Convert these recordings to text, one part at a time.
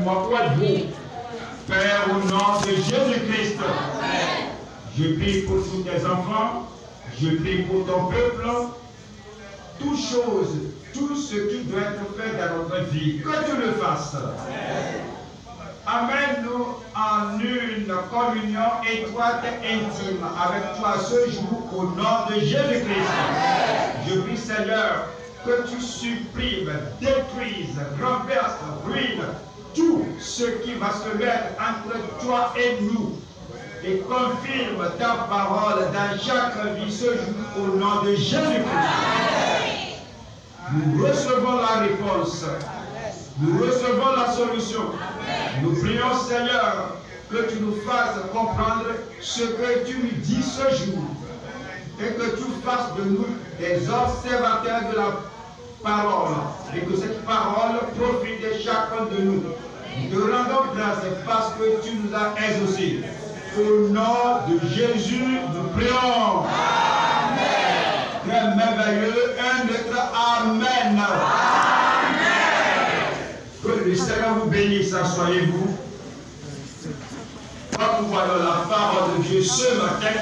moi. Où êtes-vous? Père, au nom de Jésus-Christ, je prie pour tous tes enfants, je prie pour ton peuple, toutes choses, tout ce qui doit être fait dans notre vie, que tu le fasses. Amène-nous en une communion étroite et intime avec toi ce jour au nom de Jésus-Christ. Je prie, Seigneur, que tu supprimes, détruises, renverses, ruines tout ce qui va se mettre entre toi et nous et confirme ta parole dans chaque vie ce jour au nom de Jésus-Christ. Nous recevons la réponse. Nous recevons la solution. Nous prions, Seigneur, que tu nous fasses comprendre ce que tu nous dis ce jour et que tu fasses de nous des observateurs de la parole et que cette parole profite de chacun de nous. Nous te rendons grâce parce que tu nous as exaucés. Au nom de Jésus, nous prions. Amen. Très merveilleux, un autre Amen. Amen. Que le Seigneur vous bénisse, asseyez-vous. Quand nous voyons la parole de Dieu ce matin,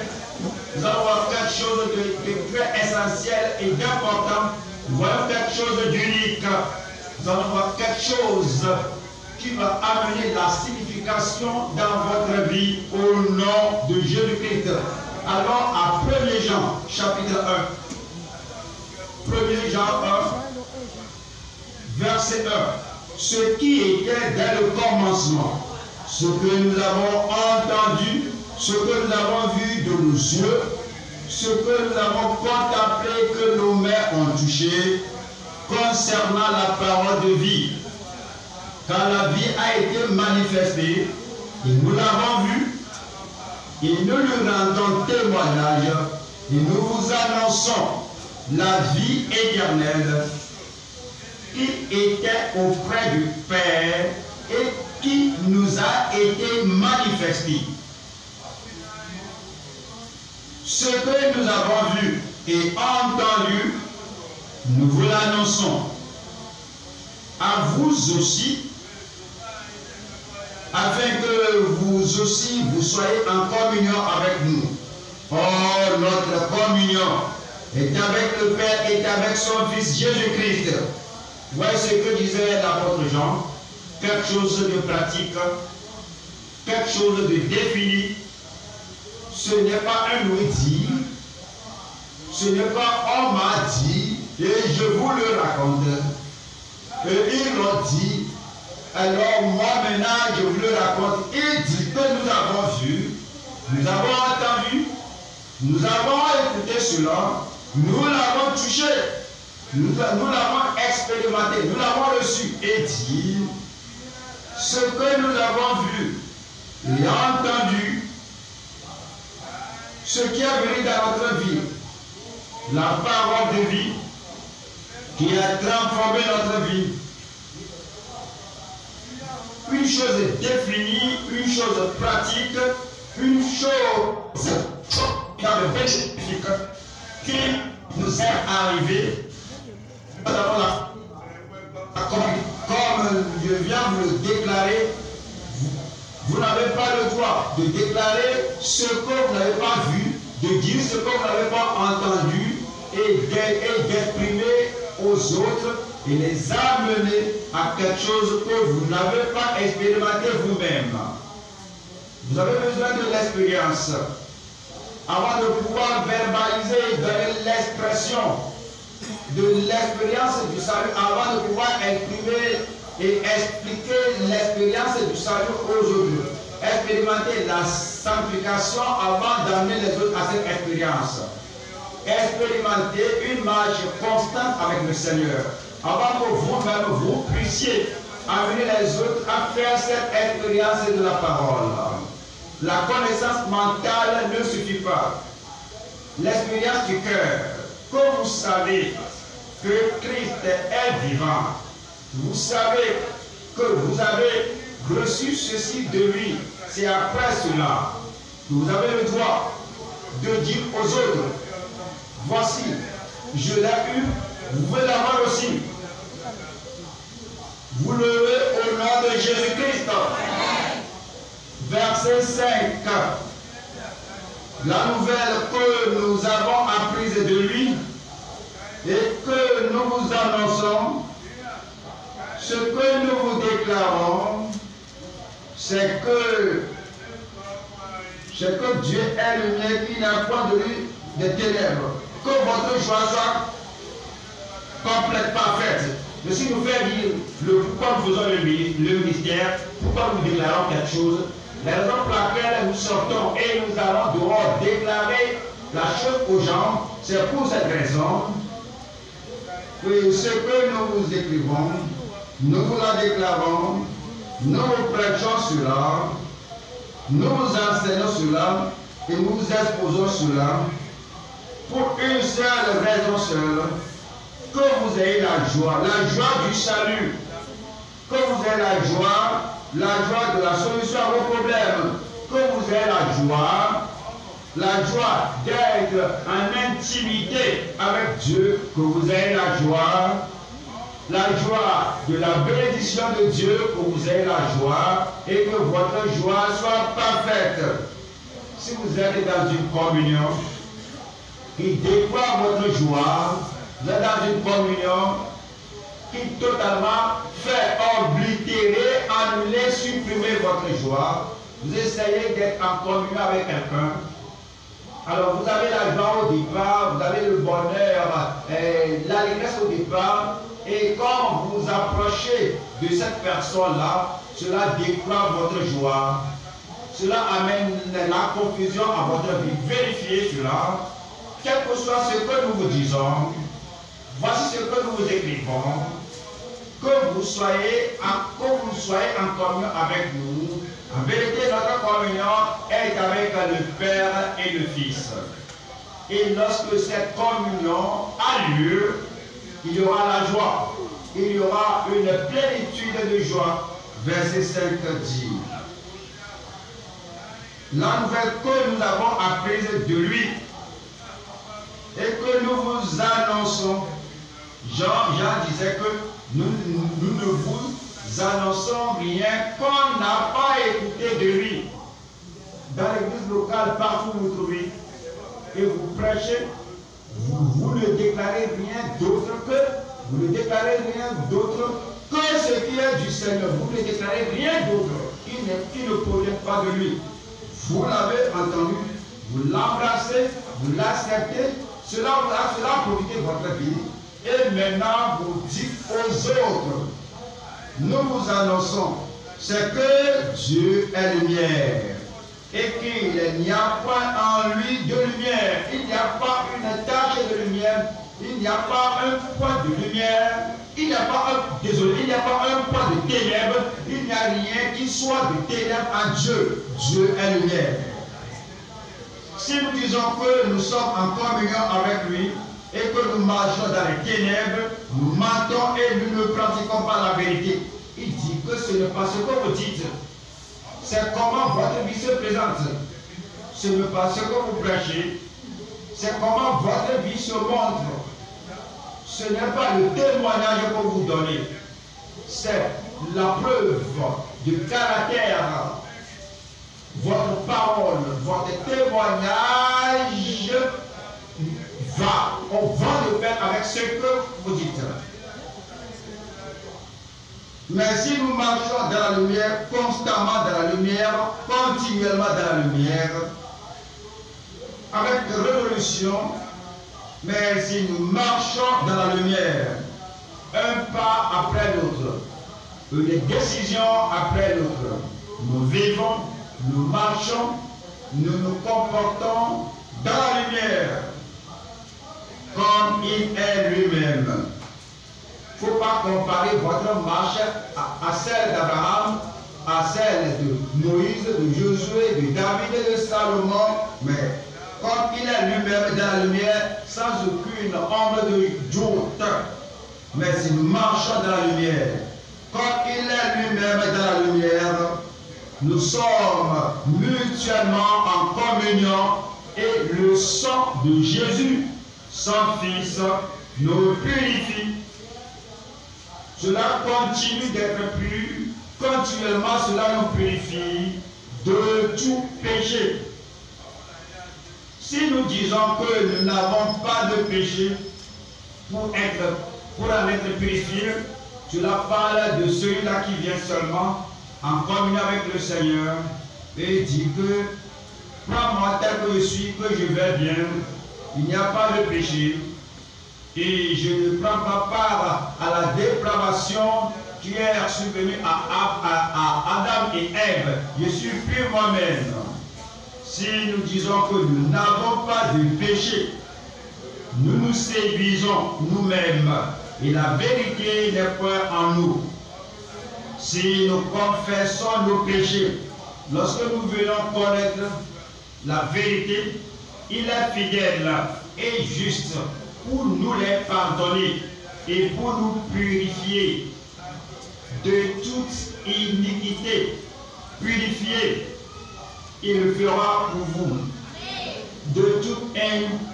nous allons voir quelque chose de très essentiel et d'important. Nous voyons quelque chose d'unique. Nous allons voir quelque chose qui va amener la signification dans votre vie au nom de Jésus-Christ. Alors à 1er Jean, chapitre 1. 1er Jean 1, verset 1. Ce qui était dès le commencement, ce que nous avons entendu, ce que nous avons vu de nos yeux, ce que nous avons contemplé, que nos mains ont touché, concernant la parole de vie. Car la vie a été manifestée, et nous l'avons vue, et nous lui rendons témoignage, et nous vous annonçons la vie éternelle qui était auprès du Père et qui nous a été manifestée. Ce que nous avons vu et entendu, nous vous l'annonçons à vous aussi, afin que vous aussi vous soyez en communion avec nous. Oh, notre communion est avec le Père et avec son Fils Jésus-Christ. Voyez ce que disait l'apôtre Jean, quelque chose de pratique, quelque chose de défini. Ce n'est pas un nous dit, ce n'est pas on m'a dit, et je vous le raconte. Et il l'a dit, alors moi maintenant je vous le raconte. Il dit que nous avons vu, nous avons entendu, nous avons écouté cela, nous l'avons touché, nous l'avons expérimenté, nous l'avons reçu et dit ce que nous avons vu et entendu, ce qui est venu dans notre vie, la parole de vie qui a transformé notre vie. Une chose définie, une chose pratique, une chose bénéfique qui nous est arrivée. Nous avons comme je viens vous le déclarer, vous n'avez pas le droit de déclarer ce que vous n'avez pas vu, de dire ce que vous n'avez pas entendu et d'exprimer aux autres et les amener à quelque chose que vous n'avez pas expérimenté vous-même. Vous avez besoin de l'expérience avant de pouvoir verbaliser et donner l'expression de l'expérience du salut, avant de pouvoir exprimer et expliquer l'expérience du salut aux autres. Expérimenter la sanctification avant d'amener les autres à cette expérience. Expérimenter une marche constante avec le Seigneur avant que vous-même vous puissiez amener les autres à faire cette expérience de la parole. La connaissance mentale ne suffit pas. L'expérience du cœur, que vous savez que Christ est vivant, vous savez que vous avez reçu ceci de lui, c'est après cela que vous avez le droit de dire aux autres, voici, je l'ai eu, vous pouvez l'avoir aussi. Vous levez au nom de Jésus-Christ. Verset 5. La nouvelle que nous avons apprise de lui et que nous vous annonçons, ce que nous vous déclarons, c'est que Dieu est lumière, qu'il n'y a point de lui des ténèbres. Que votre joie soit complète, parfaite. Mais si nous faisons dire pourquoi nous faisons le mystère, pourquoi nous déclarons quelque chose, la raison pour laquelle nous sortons et nous allons dehors déclarer la chose aux gens, c'est pour cette raison que ce que nous vous écrivons, nous vous la déclarons, nous vous prêchons cela, nous vous enseignons cela et nous vous exposons cela pour une seule raison seule, que vous ayez la joie du salut, que vous ayez la joie de la solution à vos problèmes, que vous ayez la joie d'être en intimité avec Dieu, que vous ayez la joie de la bénédiction de Dieu, que vous ayez la joie et que votre joie soit parfaite. Si vous êtes dans une communion qui déploie votre joie, vous êtes dans une communion qui totalement fait oblitérer, annuler, supprimer votre joie. Vous essayez d'être en communion avec quelqu'un. Alors vous avez la joie au départ, vous avez le bonheur, l'allégresse au départ. Et quand vous vous approchez de cette personne-là, cela déploie votre joie. Cela amène la confusion à votre vie. Vérifiez cela. Quel que soit ce que nous vous disons, voici ce que nous vous écrivons. Que vous soyez en communion avec nous. En vérité, notre communion est avec le Père et le Fils. Et lorsque cette communion a lieu, il y aura la joie. Il y aura une plénitude de joie. Verset 5 dit: la nouvelle que nous avons apprise de lui et que nous vous annonçons. Jean disait que nous ne vous annonçons rien qu'on n'a pas écouté de lui. Dans l'église locale, partout où vous trouvez, et vous prêchez, vous ne déclarez rien d'autre que ce qui est du Seigneur. Vous ne déclarez rien d'autre qui ne provient pas de lui. Vous l'avez entendu, vous l'embrassez, vous l'acceptez, cela a profité de votre vie. Et maintenant, vous dites aux autres, nous vous annonçons, c'est que Dieu est lumière et qu'il n'y a point en lui de lumière. Il n'y a pas une tache de lumière, il n'y a pas un point de lumière, il n'y a pas un point de ténèbres, il n'y a rien qui soit de ténèbres en Dieu. Dieu est lumière. Si nous disons que nous sommes en communion avec lui et que nous marchons dans les ténèbres, nous mentons et nous ne pratiquons pas la vérité. Il dit que ce n'est pas ce que vous dites, c'est comment votre vie se présente. Ce n'est pas ce que vous prêchez, c'est comment votre vie se montre. Ce n'est pas le témoignage que vous donnez, c'est la preuve du caractère. Votre parole, votre témoignage va de pair avec ce que vous dites. Mais si nous marchons dans la lumière, constamment dans la lumière, continuellement dans la lumière, avec révolution, mais si nous marchons dans la lumière, un pas après l'autre, une décision après l'autre, nous vivons, nous marchons, nous nous comportons dans la lumière, comme il est lui-même. Il ne faut pas comparer votre marche à celle d'Abraham, à celle de Moïse, de Josué, de David et de Salomon, mais comme il est lui-même dans la lumière, sans aucune ombre de doute. Mais si nous marchons dans la lumière, comme il est lui-même dans la lumière, nous sommes mutuellement en communion et le sang de Jésus, son Fils, nous purifie. Cela continue d'être plus que continuellement cela nous purifie de tout péché. Si nous disons que nous n'avons pas de péché pour en être purifié, cela parle de celui-là qui vient seulement en communion avec le Seigneur et dit que prends-moi tel que je suis, que je vais bien, il n'y a pas de péché et je ne prends pas part à la dépravation qui est survenue à Adam et Ève. Je suis pur moi-même. Si nous disons que nous n'avons pas de péché, nous nous séduisons nous-mêmes et la vérité n'est point en nous. Si nous confessons nos péchés, lorsque nous venons connaître la vérité, il est fidèle et juste pour nous les pardonner et pour nous purifier de toute iniquité. Purifier, il le fera pour vous de toute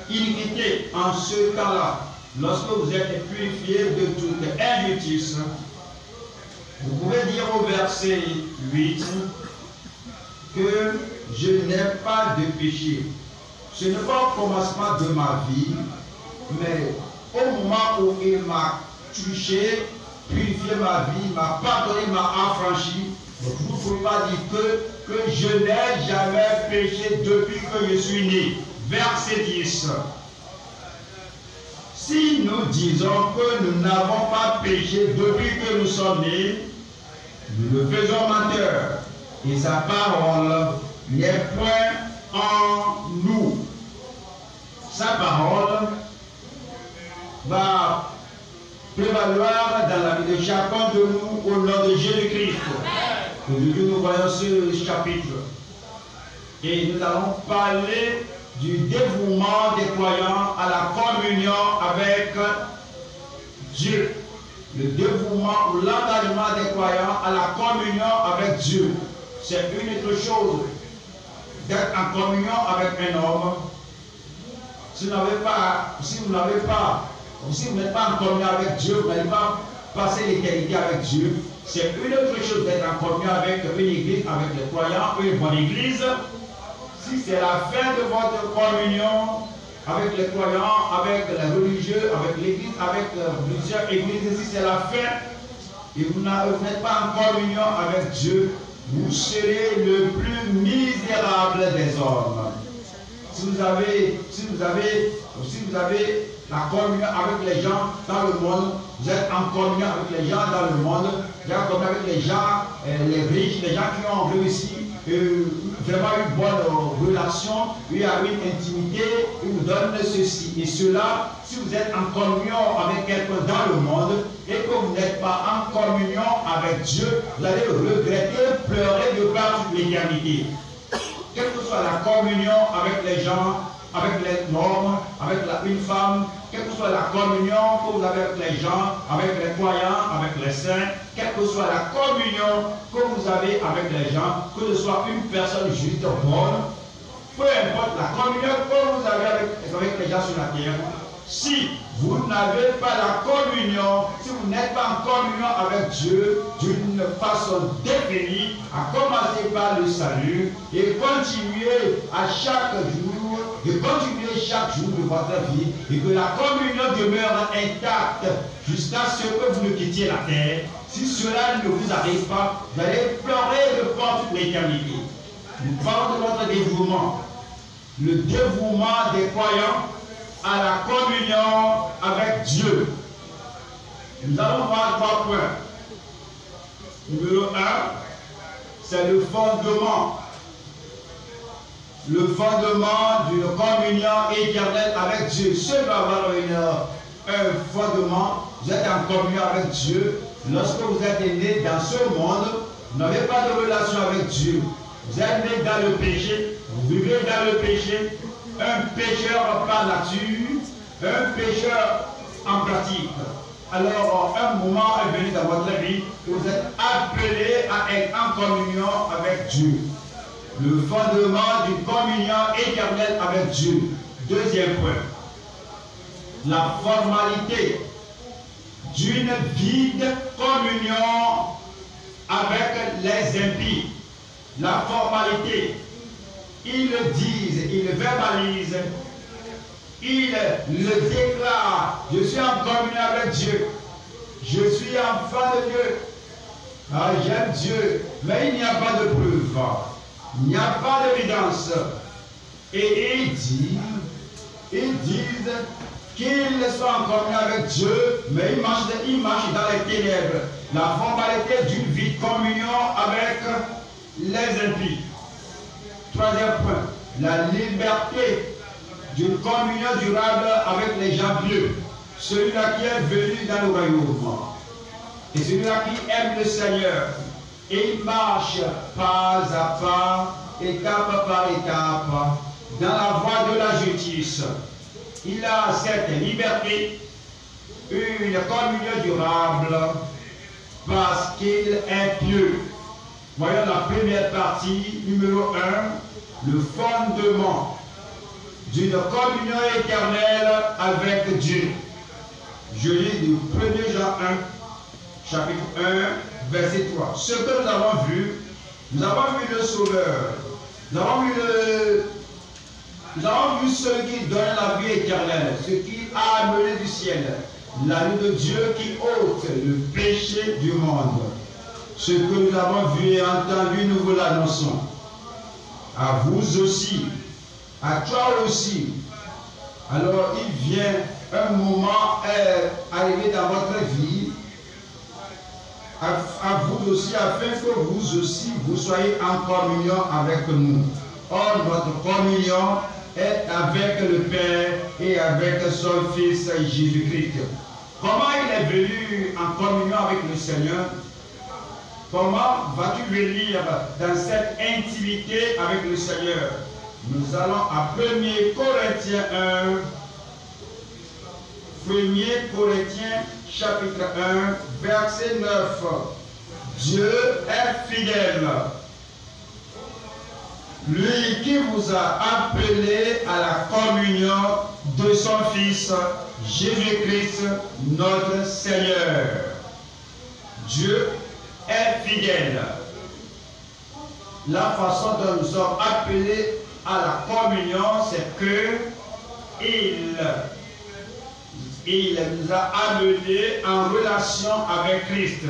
iniquité. En ce cas-là, lorsque vous êtes purifié de toute injustice, vous pouvez dire au verset 8 que je n'ai pas de péché. Ce n'est pas au commencement de ma vie, mais au moment où il m'a touché, purifié ma vie, m'a pardonné, m'a affranchi. Donc vous ne pouvez pas dire que je n'ai jamais péché depuis que je suis né. Verset 10. Si nous disons que nous n'avons pas péché depuis que nous sommes nés, nous le faisons menteur et sa parole n'est point en nous. Sa parole va prévaloir dans la vie de chacun de nous au nom de Jésus-Christ. Aujourd'hui, nous voyons ce chapitre et nous allons parler du dévouement des croyants à la communion avec Dieu. Le dévouement ou l'engagement des croyants à la communion avec Dieu. C'est une autre chose d'être en communion avec un homme. Si vous n'êtes pas en communion avec Dieu, vous n'allez pas passer l'éternité avec Dieu. C'est une autre chose d'être en communion avec une église, avec les croyants, une bonne église. Si c'est la fin de votre communion avec les croyants, avec les religieux, avec l'église, avec plusieurs églises, si c'est la fin et vous n'êtes pas en communion avec Dieu, vous serez le plus misérable des hommes. Si vous avez la communion avec les gens dans le monde, vous êtes en communion avec les gens dans le monde, vous êtes en communion avec les gens, les riches, les gens qui ont réussi, vraiment une bonne relation, il y a une intimité, il vous donne ceci et cela. Si vous êtes en communion avec quelqu'un dans le monde et que vous n'êtes pas en communion avec Dieu, vous allez regretter, pleurer de par toute l'éternité. Quelle que soit la communion avec les gens, avec les hommes, avec une femme, quelle que soit la communion que vous avez avec les gens, avec les croyants, avec les saints, quelle que soit la communion que vous avez avec les gens, que ce soit une personne juste bonne, peu importe la communion que vous avez avec les gens sur la terre, si vous n'avez pas la communion, si vous n'êtes pas en communion avec Dieu d'une façon définie, à commencer par le salut et continuer à chaque jour, de continuer chaque jour de votre vie et que la communion demeure intacte jusqu'à ce que vous ne quittiez la terre. Si cela ne vous arrive pas, vous allez pleurer devant toute l'éternité. Nous parlons de votre dévouement. Le dévouement des croyants à la communion avec Dieu. Nous allons voir 3 points. Numéro 1, c'est le fondement. Le fondement d'une communion éternelle avec Dieu. Ceux qui doivent avoir un fondement, vous êtes en communion avec Dieu. Lorsque vous êtes né dans ce monde, vous n'avez pas de relation avec Dieu. Vous êtes né dans le péché, vous vivez dans le péché. Un pécheur par nature, un pécheur en pratique. Alors, un moment est venu dans votre vie où vous êtes appelé à être en communion avec Dieu. Le fondement d'une communion éternelle avec Dieu. Deuxième point. La formalité d'une vie de communion avec les impies, la formalité. Ils le disent, ils le verbalisent, ils le déclarent. Je suis en communion avec Dieu. Je suis enfant de Dieu. Ah, j'aime Dieu. Mais il n'y a pas de preuve. Il n'y a pas d'évidence. Et ils disent qu'ils sont en communion avec Dieu, mais ils marchent dans les ténèbres. La formalité d'une vie de communion avec les impies. Troisième point, la liberté d'une communion durable avec les gens pieux. Celui-là qui est venu dans le royaume. Et celui-là qui aime le Seigneur. Et il marche pas à pas, étape par étape, dans la voie de la justice. Il a cette liberté, une communion durable, parce qu'il est pieux. Voyons la première partie, numéro 1, le fondement d'une communion éternelle avec Dieu. Je lis du 1er Jean 1, chapitre 1, verset 3. Ce que nous avons vu le Sauveur, nous avons vu celui qui donne la vie éternelle, ce qui a amené du ciel, l'agneau de Dieu qui ôte le péché du monde. Ce que nous avons vu et entendu, nous vous l'annonçons. À vous aussi, à toi aussi. Alors il vient un moment arrivé dans votre vie, à vous aussi, afin que vous aussi, vous soyez en communion avec nous. Or, notre communion est avec le Père et avec son Fils Jésus-Christ. Comment il est venu en communion avec le Seigneur? Comment vas-tu venir dans cette intimité avec le Seigneur? Nous allons à 1 Corinthiens 1. 1 Corinthiens chapitre 1, verset 9. Dieu est fidèle. Lui qui vous a appelé à la communion de son Fils, Jésus-Christ, notre Seigneur. Dieu est fidèle. La façon dont nous sommes appelés à la communion, c'est que il nous a amenés en relation avec Christ.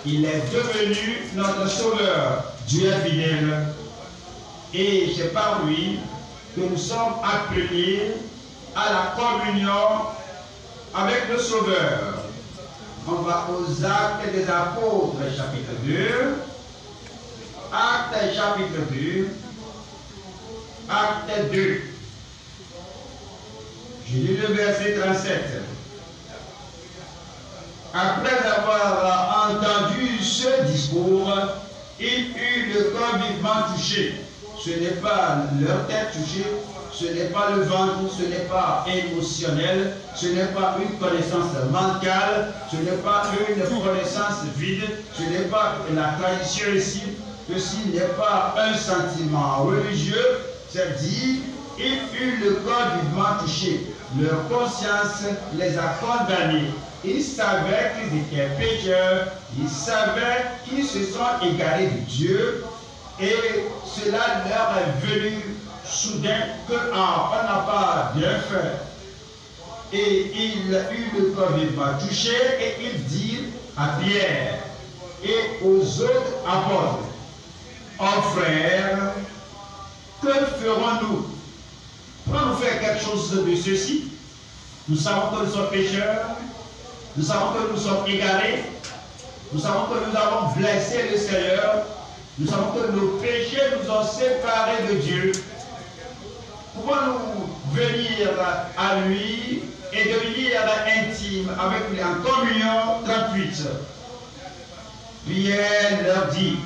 Il est devenu notre Sauveur. Dieu est fidèle. Et c'est par lui que nous sommes appelés à la communion avec le Sauveur. On va aux Actes des Apôtres, chapitre 2. Actes, chapitre 2. Acte 2. Je lis le verset 37. Après avoir entendu ce discours, ils eurent le corps vivement touché. Ce n'est pas leur tête touchée, ce n'est pas le ventre, ce n'est pas émotionnel, ce n'est pas une connaissance mentale, ce n'est pas une connaissance vide, ce n'est pas la tradition ici, ceci n'est pas un sentiment religieux, c'est dit, ils eurent le corps vivement touché. Leur conscience les a condamnés. Ils savaient qu'ils étaient pécheurs, ils savaient qu'ils se sont égarés de Dieu, et cela leur est venu soudain qu'on n'a pas bien fait. Et il eut le corps vivement touché, et il dit à Pierre et aux autres apôtres, oh frères, que ferons-nous? Pourquoi nous faire quelque chose de ceci? Nous savons que nous sommes pécheurs, nous savons que nous sommes égarés, nous savons que nous avons blessé le Seigneur, nous savons que nos péchés nous ont séparés de Dieu. Pouvons-nous venir à lui et devenir intime avec lui en communion 38? Pierre leur dit,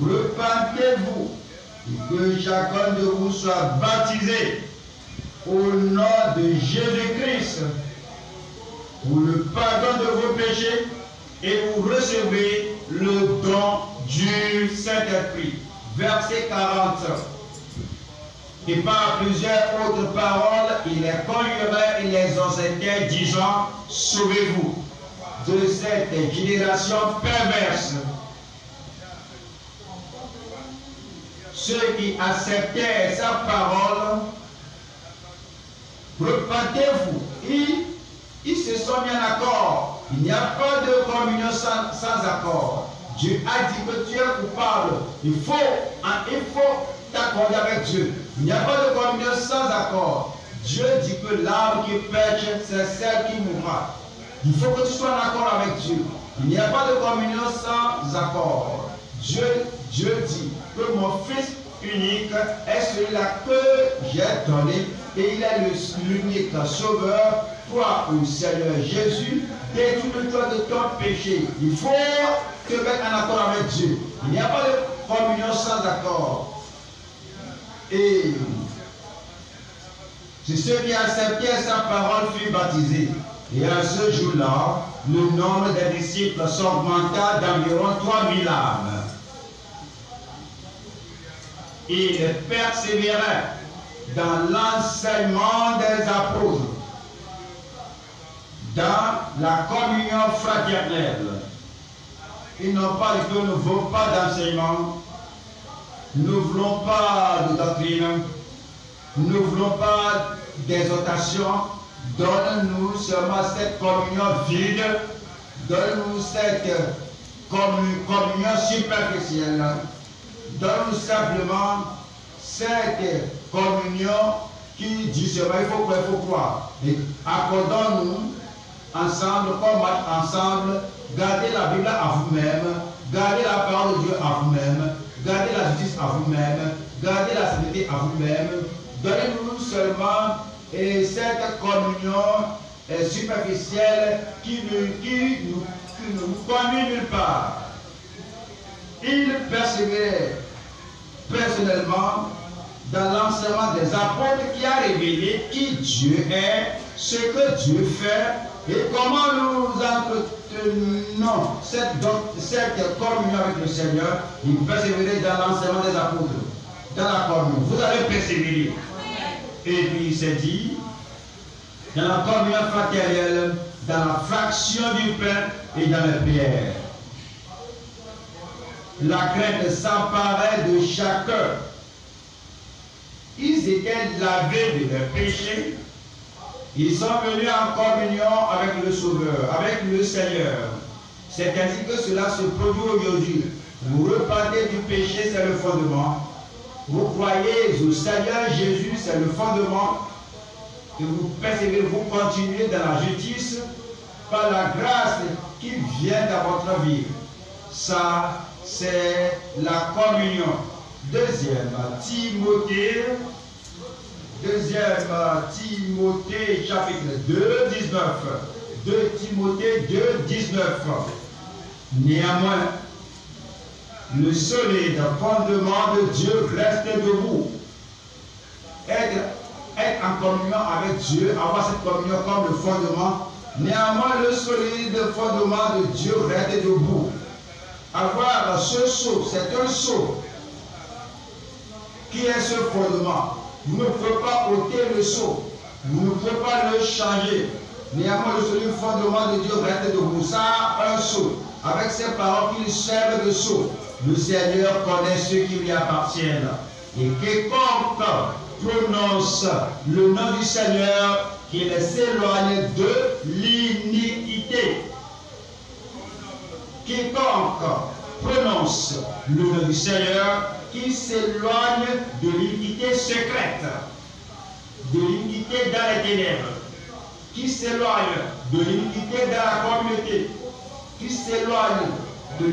repentez-vous et que chacun de vous soit baptisé au nom de Jésus-Christ pour le pardon de vos péchés et vous recevez le don du Saint-Esprit. Verset 40. Et par plusieurs autres paroles, il les cognerait et les enseignerait, disant, sauvez-vous de cette génération perverse. ceux qui acceptaient sa parole, repentez-vous. Ils se sont mis en accord. Il n'y a pas de communion sans accord. Dieu a dit que tu es coupable. Il faut t'accorder avec Dieu. Il n'y a pas de communion sans accord. Dieu dit que l'âme qui pêche, c'est celle qui mourra. Il faut que tu sois en accord avec Dieu. Il n'y a pas de communion sans accord. Dieu dit que mon Fils unique est celui-là que j'ai donné et il est l'unique sauveur. Toi, au Seigneur Jésus, détourne-toi de ton péché. Il faut te mettre en accord avec Dieu. Il n'y a pas de communion sans accord. Et c'est ceux qui acceptaient sa parole furent baptisés. Et à ce jour-là, le nombre des disciples s'augmenta d'environ 3000 âmes. Ils persévéraient dans l'enseignement des apôtres, dans la communion fraternelle. Ils n'ont pas dit que nous ne voulons pas d'enseignement, nous ne voulons pas de doctrine, nous ne voulons pas d'exhortation. Donne-nous seulement cette communion vide, donne-nous cette communion superficielle, donne-nous simplement cette communion qui dit seulement il faut croire. Et accordons-nous ensemble, comme ensemble, gardez la Bible à vous-même, gardez la parole de Dieu à vous-même, gardez la justice à vous-même, gardez la sainteté à vous-même, donnez-nous seulement cette communion superficielle qui ne nous conduit nulle part. Il persévérait personnellement dans l'enseignement des apôtres qui a révélé qui Dieu est, ce que Dieu fait et comment nous entretenons cette communion avec le Seigneur. Il persévérait dans l'enseignement des apôtres, dans la communion. Vous allez persévérer. Et puis il s'est dit, dans la communion fraternelle, dans la fraction du pain et dans la prière. La crainte s'emparait de chacun. Ils étaient lavés de leurs péchés. Ils sont venus en communion avec le Sauveur, avec le Seigneur. C'est ainsi que cela se produit aujourd'hui. Vous repentez du péché, c'est le fondement. Vous croyez au Seigneur Jésus, c'est le fondement. Et vous persévérez, vous continuez dans la justice par la grâce qui vient dans votre vie. Ça, c'est la communion. Deuxième Timothée chapitre 2, 19. 2 Timothée 2, 19. Néanmoins, le solide fondement de Dieu reste debout. Être en communion avec Dieu, avoir cette communion comme le fondement. Néanmoins, le solide fondement de Dieu reste debout. Avoir ce sceau, c'est un sceau. Qui est ce fondement? Vous ne pouvez pas ôter le sceau. Vous ne pouvez pas le changer. Néanmoins, le solide fondement de Dieu reste debout. Ça a un sceau. Avec ces paroles qui servent de sceau. Le Seigneur connaît ceux qui lui appartiennent. Et quiconque prononce le nom du Seigneur, qu'il s'éloigne de l'iniquité. Quiconque prononce le nom du Seigneur, qui s'éloigne de l'iniquité secrète, de l'iniquité dans les ténèbres, qui s'éloigne de l'iniquité dans la communauté, qui s'éloigne de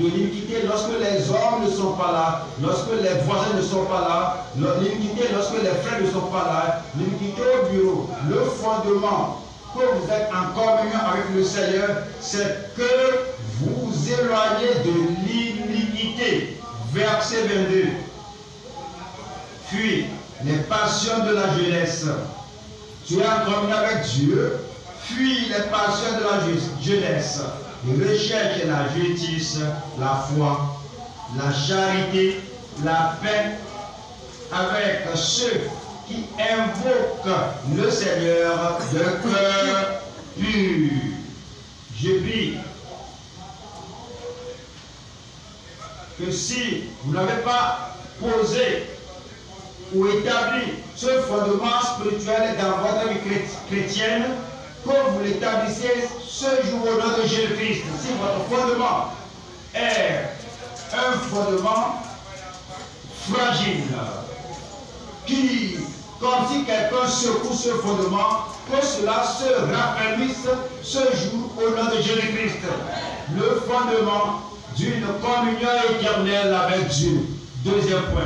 l'iniquité lorsque les hommes ne sont pas là, lorsque les voisins ne sont pas là, l'iniquité lorsque les frères ne sont pas là, l'iniquité au bureau. Le fondement que vous êtes en communion avec le Seigneur, c'est que vous éloignez de l'iniquité. Verset 22. Fuis les passions de la jeunesse. Tu es en communion avec Dieu. Fuis les passions de la jeunesse. Et recherche la justice, la foi, la charité, la paix avec ceux qui invoquent le Seigneur de cœur pur. Je prie que si vous n'avez pas posé ou établi ce fondement spirituel dans votre vie chrétienne, que vous l'établissez ce jour au nom de Jésus-Christ. Si votre fondement est un fondement fragile, qui, comme si quelqu'un secoue ce fondement, que cela se raffermisse ce jour au nom de Jésus-Christ. Le fondement d'une communion éternelle avec Dieu. Deuxième point.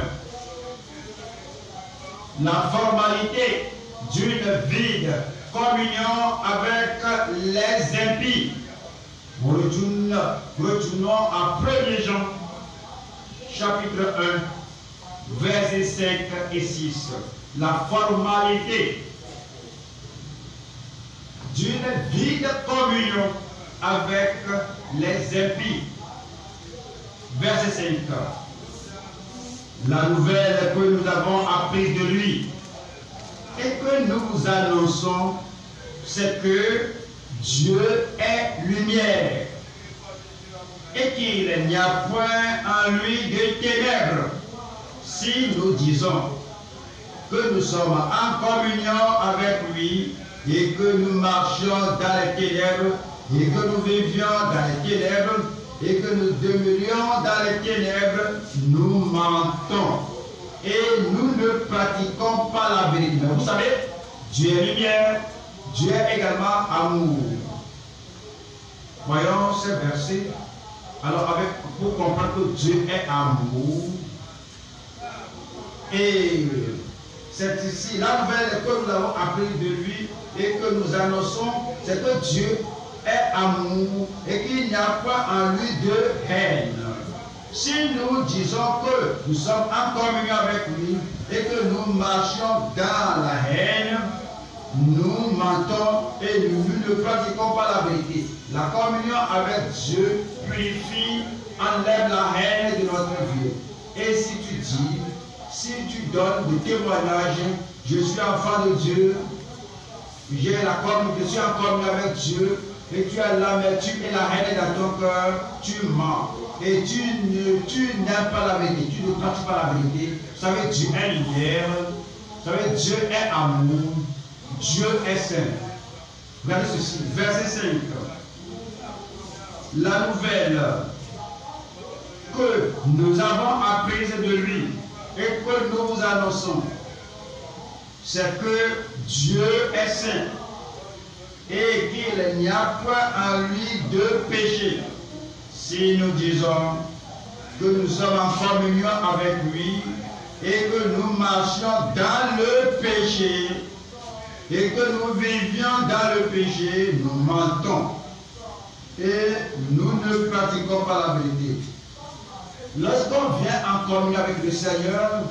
La formalité d'une vide communion avec les impies. Retournons à 1er Jean, chapitre 1, versets 5 et 6. La formalité d'une vide communion avec les impies. Verset 5. La nouvelle que nous avons apprise de lui et que nous annonçons, c'est que Dieu est lumière et qu'il n'y a point en lui de ténèbres. Si nous disons que nous sommes en communion avec lui et que nous marchions dans les ténèbres et que nous vivions dans les ténèbres et que nous demeurions dans les ténèbres, nous mentons et nous ne pratiquons pas la vérité. Mais vous savez, Dieu est lumière, Dieu est également amour. Voyons ce verset. Alors, pour comprendre que Dieu est amour, et c'est ici la nouvelle que nous avons apprise de lui et que nous annonçons, c'est que Dieu est amour et qu'il n'y a pas en lui de haine. Si nous disons que nous sommes en communion avec lui et que nous marchions dans la haine, nous mentons et nous ne pratiquons pas la vérité. La communion avec Dieu purifie, enlève la haine de notre vie. Et si tu dis, si tu donnes le témoignage, je suis enfant de Dieu, je suis en communion avec Dieu, et tu as l'amertume et la haine dans ton cœur, tu mens. Et tu n'aimes pas la vérité, tu ne pratiques pas la vérité. Vous savez, Dieu est lumière, vous savez, Dieu est amour, Dieu est saint. Regardez ceci, verset 5. La nouvelle que nous avons apprise de lui et que nous vous annonçons, c'est que Dieu est saint et qu'il n'y a point en lui de péché. Si nous disons que nous sommes en communion avec lui et que nous marchions dans le péché et que nous vivions dans le péché, nous mentons et nous ne pratiquons pas la vérité. Lorsqu'on vient en communion avec le Seigneur,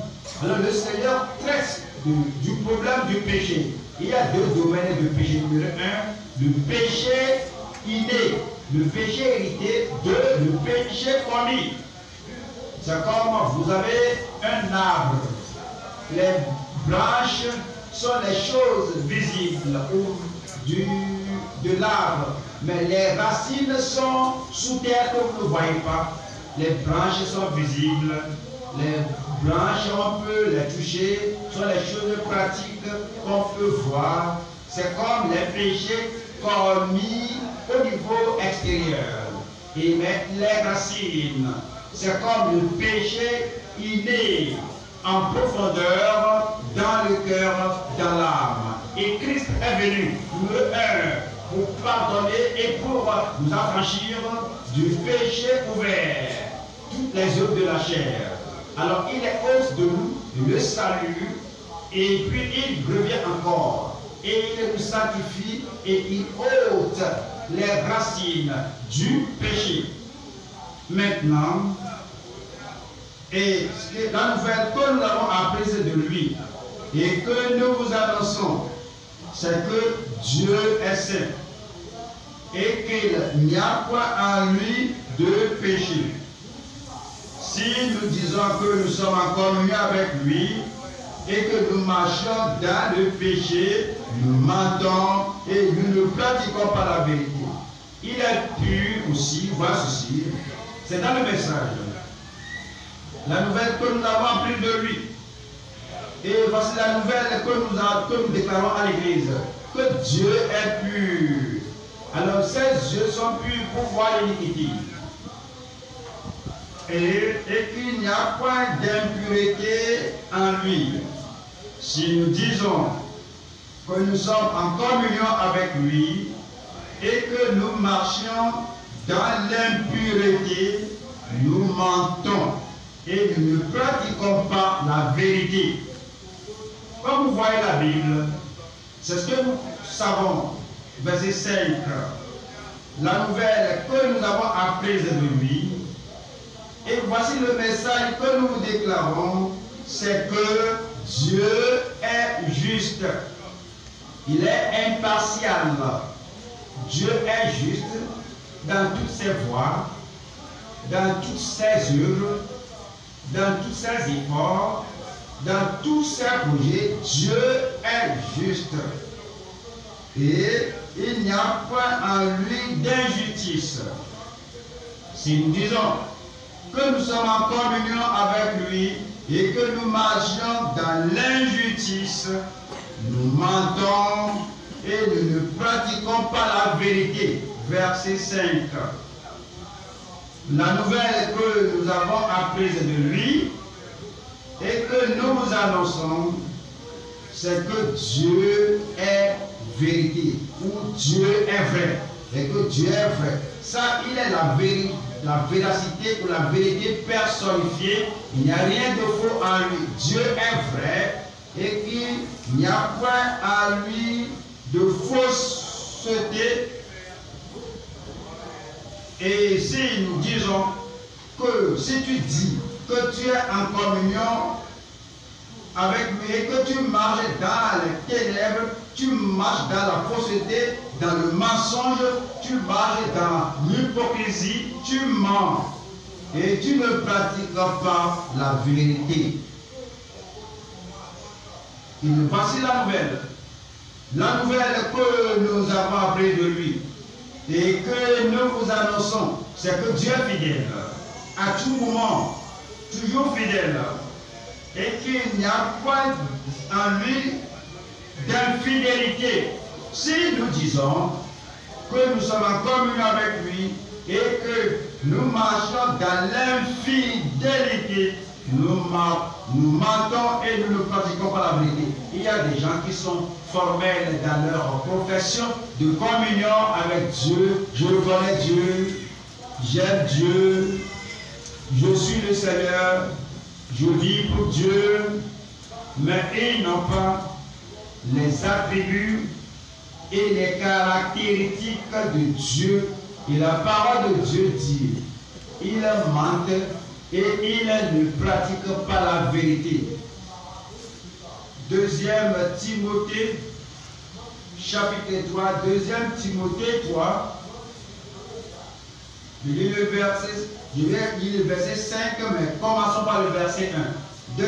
alors le Seigneur traite du problème du péché. Il y a deux domaines de péché. Numéro 1, le péché inné, le péché hérité. 2, le péché commis. C'est comme vous avez un arbre. Les branches sont les choses visibles de l'arbre. Mais les racines sont sous terre que vous ne voyez pas. Les branches sont visibles. Les branches, on peut les toucher, sont les choses pratiques qu'on peut voir. C'est comme les péchés commis au niveau extérieur. Et mais les racines, c'est comme le péché inné en profondeur, dans le cœur, dans l'âme. Et Christ est venu, le 1, pour pardonner et pour nous affranchir du péché ouvert, toutes les œuvres de la chair. Alors il est hausse de nous le salut, et puis il revient encore, et il nous sanctifie, et il ôte les racines du péché. Maintenant, et la nouvelle que nous avons apprise de lui, et que nous vous annonçons, c'est que Dieu est saint, et qu'il n'y a pas en lui de péché. Si nous disons que nous sommes en communion avec lui et que nous marchons dans le péché, nous mentons et nous ne pratiquons pas la vérité. Il est pur aussi, voilà ceci, c'est dans le message. La nouvelle que nous avons apprise de lui. Et voici la nouvelle que nous déclarons à l'église. Que Dieu est pur. Alors ces yeux sont purs pour voir l'iniquité. Et qu'il n'y a point d'impureté en lui. Si nous disons que nous sommes en communion avec lui et que nous marchions dans l'impureté, nous mentons et nous ne pratiquons pas la vérité. Quand vous voyez la Bible, c'est ce que nous savons. Verset 5. La nouvelle que nous avons apprise de lui. Et voici le message que nous vous déclarons, c'est que Dieu est juste. Il est impartial. Dieu est juste dans toutes ses voies, dans toutes ses œuvres, dans tous ses efforts, dans tous ses projets. Dieu est juste. Et il n'y a point en lui d'injustice. Si nous disons que nous sommes en communion avec lui et que nous marchions dans l'injustice, nous mentons et nous ne pratiquons pas la vérité. Verset 5. La nouvelle que nous avons apprise de lui et que nous vous annonçons, c'est que Dieu est vérité, ou Dieu est vrai, et que Dieu est vrai. Ça, il est la véracité ou la vérité personnifiée. Il n'y a rien de faux en lui. Dieu est vrai et qu'il n'y a point en lui de fausseté. Et si nous disons que si tu dis que tu es en communion avec lui et que tu marches dans les ténèbres, tu marches dans la fausseté, dans le mensonge, tu marches dans l'hypocrisie, tu mens et tu ne pratiques pas la vérité. Et voici la nouvelle. La nouvelle que nous avons appris de lui et que nous vous annonçons, c'est que Dieu est fidèle à tout moment, toujours fidèle, et qu'il n'y a point en lui d'infidélité. Si nous disons que nous sommes en communion avec lui et que nous marchons dans l'infidélité, nous mentons et nous ne pratiquons pas la vérité. Il y a des gens qui sont formels dans leur profession de communion avec Dieu. Je connais Dieu, j'aime Dieu, je suis le Seigneur, je vis pour Dieu, mais ils n'ont pas les attributs et les caractéristiques de Dieu. Et la parole de Dieu dit, ils mentent et ils ne pratiquent pas la vérité. 2 Timothée, chapitre 3, 2 Timothée 3, je lis le verset 5, mais commençons par le verset 1. 2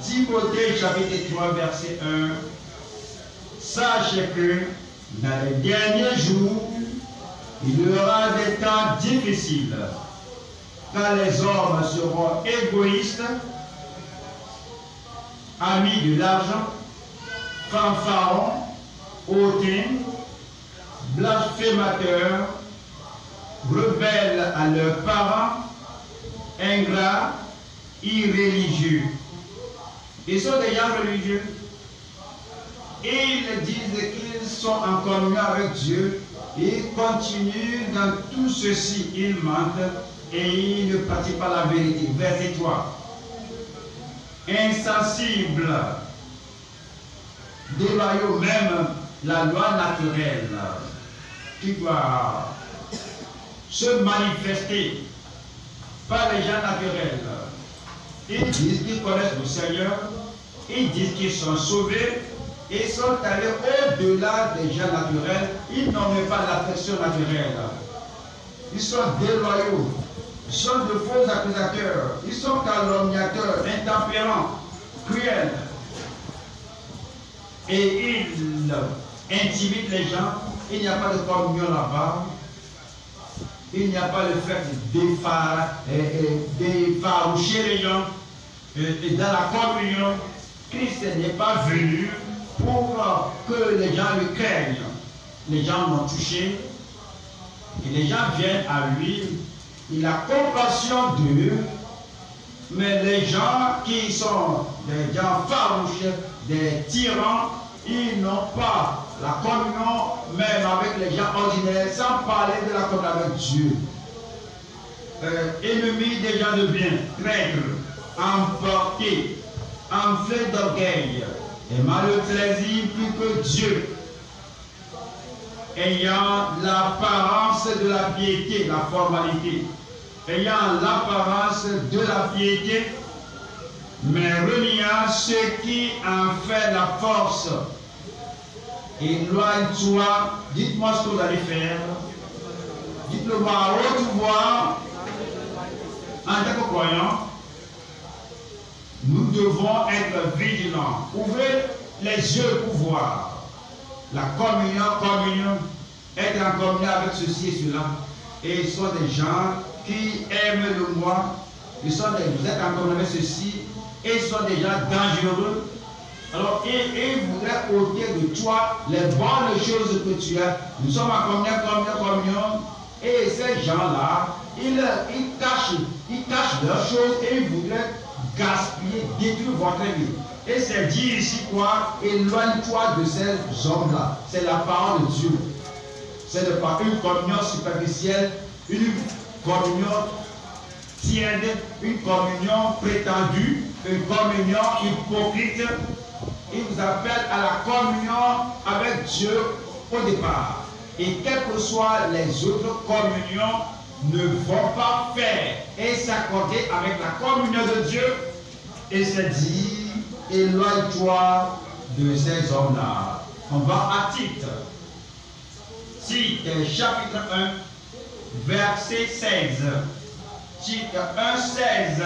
Timothée, chapitre 3, verset 1. Sachez que dans les derniers jours, il y aura des temps difficiles, car les hommes seront égoïstes, amis de l'argent, fanfarons, hautains, blasphémateurs, rebelles à leurs parents, ingrats, irréligieux. Ils sont des gens religieux. Et ils disent qu'ils sont en communion avec Dieu. Ils continuent dans tout ceci. Ils mentent et ils ne pratiquent pas la vérité. Verset 3. Insensibles, déloyaux même la loi naturelle qui doit se manifester par les gens naturels. Ils disent qu'ils connaissent le Seigneur, ils disent qu'ils sont sauvés, et sont allés au-delà des gens naturels. Ils n'ont même pas l'affection naturelle. Ils sont déloyaux, ils sont de faux accusateurs, ils sont calomniateurs, intempérants, cruels. Et ils intimident les gens. Il n'y a pas de communion là-bas. il n'y a pas le fait d'effaroucher les gens. Et dans la communion, Christ n'est pas venu pour que les gens le craignent. Les gens l'ont touché et les gens viennent à lui. Il a compassion d'eux, mais les gens qui sont des gens farouches, des tyrans, ils n'ont pas la communion même avec les gens ordinaires, sans parler de la communion avec Dieu. Ennemis des gens de bien, traîtres, emportés, enflés d'orgueil, aimant le plaisir plus que Dieu, ayant l'apparence de la piété, la formalité, ayant l'apparence de la piété, mais reniant ce qui en fait la force. Éloigne-toi, dites-moi ce que vous allez faire. Dites-le-moi à haute voix. En tant que croyants, nous devons être vigilants. Ouvrez les yeux pour voir. La communion, être en communion avec ceci et cela. Et ce sont des gens qui aiment le moi. Vous êtes en communion avec ceci. Et ce sont des gens dangereux. Alors, ils voudraient ôter de toi les bonnes choses que tu as. Nous sommes en communion. Et ces gens-là, ils cachent leurs choses et ils voudraient gaspiller, détruire votre vie. Et c'est dit ici quoi? Éloigne-toi de ces hommes-là. C'est la parole de Dieu. C'est pas une communion superficielle, une communion tiède, une communion prétendue, une communion hypocrite. Il vous appelle à la communion avec Dieu au départ. Et quelles que soient les autres communions, ne vont pas faire et s'accorder avec la communion de Dieu. Et c'est dit, éloigne-toi de ces hommes-là. On va à Tite. Tite, chapitre 1, verset 16. Tite 1, 16.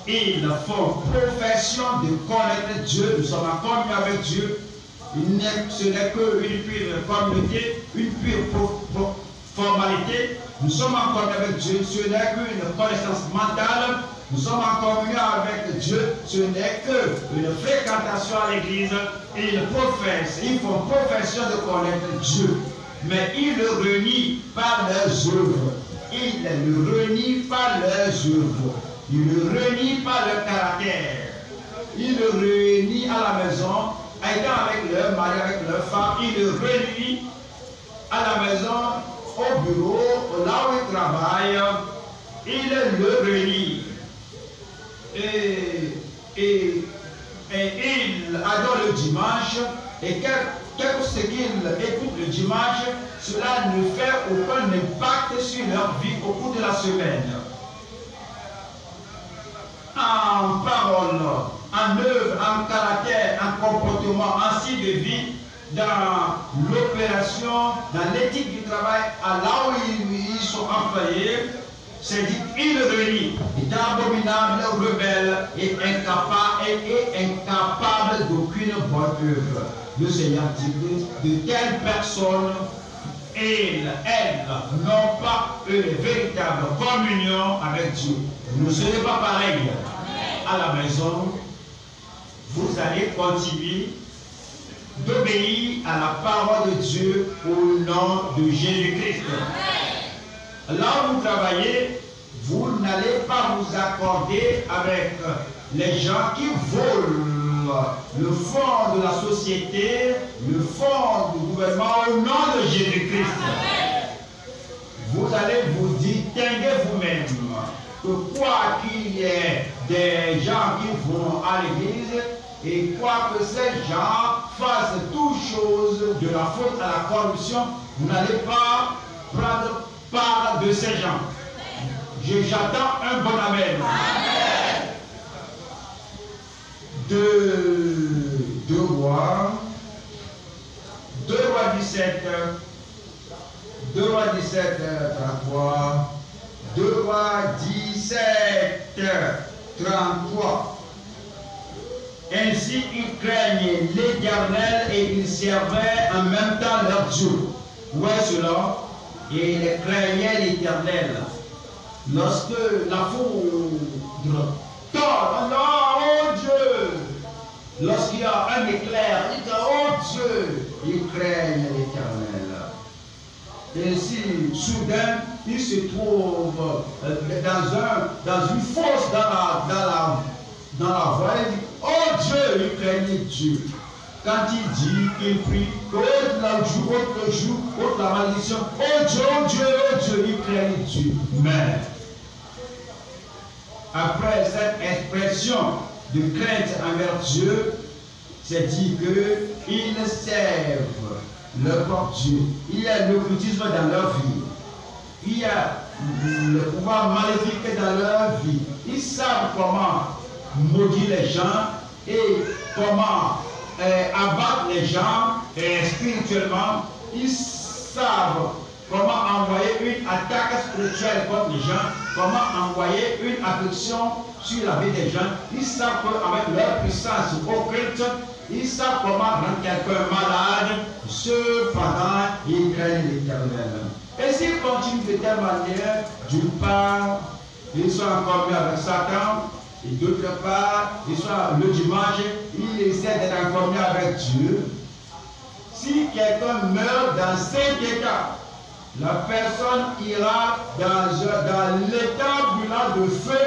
Ils font profession de connaître Dieu. Nous sommes en communion avec Dieu. Ce n'est qu'une pure communauté, une pure formalité. Nous sommes en communion avec Dieu. Ce n'est qu'une connaissance mentale. Nous sommes en communion avec Dieu. Ce n'est qu'une fréquentation à l'église. Ils font profession de connaître Dieu. Mais ils le renient par leurs œuvres. Ils le renient par leurs œuvres. Ils le renient par leur caractère. Ils le renient à la maison, étant avec leur mari, avec leur femme. Ils le renient à la maison, au bureau, là où ils travaillent. Ils le renient. Et ils adorent le dimanche. Et quelque ce qu'ils écoutent le dimanche, cela ne fait aucun impact sur leur vie au cours de la semaine. En parole, en œuvre, en caractère, en comportement, en style de vie, dans l'opération, dans l'éthique du travail, à là où ils sont employés, c'est dit, ils renient, est abominable, rebelle et incapable d'aucune bonne œuvre. Le Seigneur dit de telles personnes, elles n'ont pas une véritable communion avec Dieu. Vous ne serez pas pareil. À la maison, vous allez continuer d'obéir à la parole de Dieu au nom de Jésus-Christ. Là où vous travaillez, vous n'allez pas vous accorder avec les gens qui volent le fond de la société, le fond du gouvernement au nom de Jésus-Christ. Vous allez vous distinguer vous-même. Que quoi qu'il y ait des gens qui vont à l'église et quoi que ces gens fassent toutes choses de la faute à la corruption, vous n'allez pas prendre part de ces gens. J'attends un bon amen. Amen. Deux rois 17, 33. 2 rois 17, 33. Ainsi ils craignaient l'Éternel et ils servaient en même temps leur Dieu. Où est cela? et ils craignaient l'Éternel. Lorsque la foudre tombe, oh Dieu! Lorsqu'il y a un éclair, ils disent, oh Dieu! Ils craignent l'Éternel. Et si soudain, il se trouve dans une fosse dans la voie, il dit, oh Dieu, il craignait Dieu. Quand il dit qu'il prie, autre jour, autre la malédiction, oh Dieu, il craignait Dieu. Mais, après cette expression de crainte envers Dieu, c'est dit qu'ils servent leur Dieu. Il y a l'occultisme dans leur vie. Il y a le pouvoir maléfique dans leur vie. Ils savent comment maudire les gens et comment abattre les gens spirituellement. Ils savent comment envoyer une attaque spirituelle contre les gens, comment envoyer une affliction sur la vie des gens. Ils savent qu'avec leur puissance occulte, ils savent comment rendre quelqu'un malade. Cependant, ils craignent l'Éternel. Et s'ils continuent de telle manière, d'une part, ils sont encore mieux avec Satan, et d'autre part, ils sont le dimanche, ils essaient d'être encore mieux avec Dieu. Si quelqu'un meurt dans cet état, la personne ira dans l'état brûlant de feu,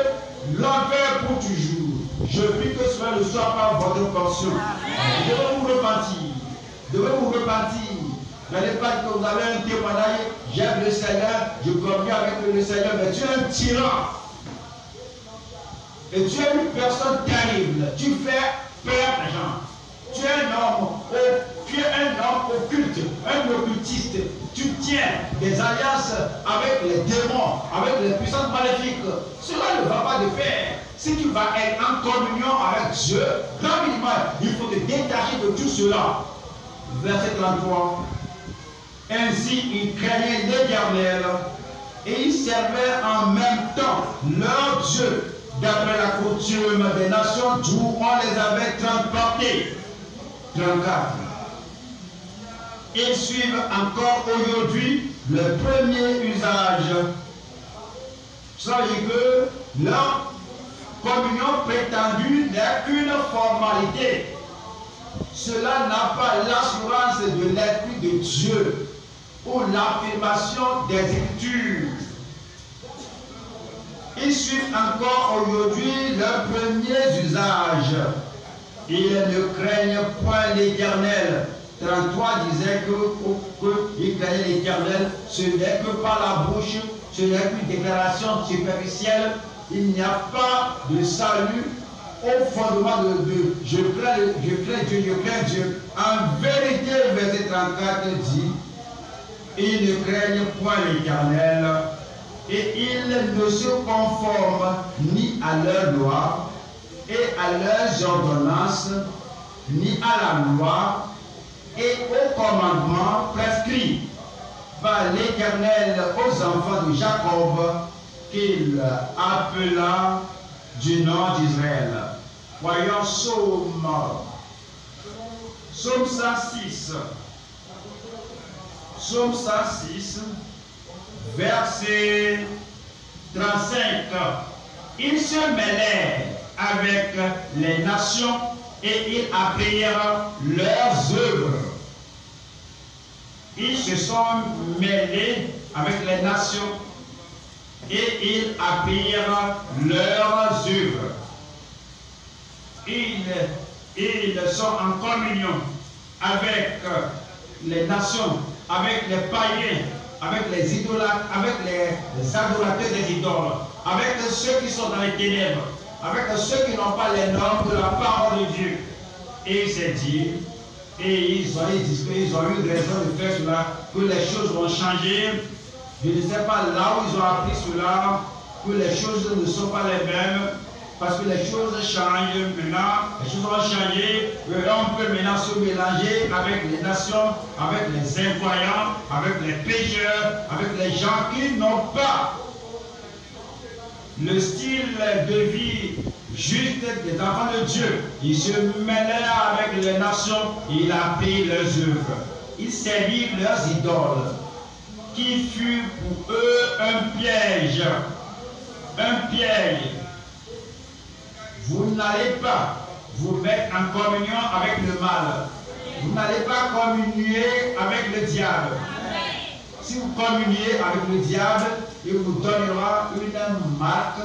l'enfer pour toujours. Je prie que cela ne soit pas votre portion. Devez vous repentir. Devez vous repentir. N'allez pas que vous avez un témoignage, j'aime le Seigneur, je communique avec le Seigneur, mais tu es un tyran. Et tu es une personne terrible. Tu fais peur aux gens. Tu es un homme occulte, un occultiste. Tu tiens des alliances avec les démons, avec les puissances maléfiques. Cela ne va pas de pair. Si tu vas être en communion avec Dieu, rapidement, il faut te détacher de tout cela. Verset 33. Ainsi, ils craignaient l'Éternel et ils servaient en même temps leur Dieu d'après la coutume des nations d'où on les avait transportés. 34. Ils suivent encore aujourd'hui le premier usage. Ça veut dire que leur communion prétendue n'est qu'une formalité. Cela n'a pas l'assurance de l'Esprit de Dieu ou l'affirmation des Écritures. Ils suivent encore aujourd'hui leurs premiers usages. Ils ne craignent point l'Éternel. 33 disait qu'ils craignaient l'Éternel. Ce n'est que par la bouche, ce n'est qu'une déclaration superficielle. Il n'y a pas de salut au fondement de je crains Dieu, je crains Dieu. En vérité, verset 34 dit, ils ne craignent point l'Éternel et ils ne se conforment ni à leurs lois et à leurs ordonnances, ni à la loi et aux commandements prescrits par l'Éternel aux enfants de Jacob, qu'il appela du nom d'Israël. Voyons Psaume 106. Psaume 106, verset 35. Ils se mêlèrent avec les nations et ils apprirent leurs œuvres. Ils se sont mêlés avec les nations et ils apprirent leurs œuvres. Ils sont en communion avec les nations, avec les païens, avec les idolâtres, avec les adorateurs des idoles, avec ceux qui sont dans les ténèbres, avec ceux qui n'ont pas les normes de la parole de Dieu. Et il s'est dit, et ils ont eu raison de faire cela, que les choses vont changer. Je ne sais pas là où ils ont appris cela, que les choses ne sont pas les mêmes, parce que les choses changent maintenant, les choses vont changer, on peut maintenant se mélanger avec les nations, avec les incroyants, avec les pécheurs, avec les gens qui n'ont pas le style de vie juste des enfants de Dieu. Ils se mêlaient avec les nations, ils apprirent leurs œuvres, ils servirent leurs idoles. qui fut pour eux un piège. Un piège. Vous n'allez pas vous mettre en communion avec le mal. Vous n'allez pas communier avec le diable. Si vous communiez avec le diable, il vous donnera une marque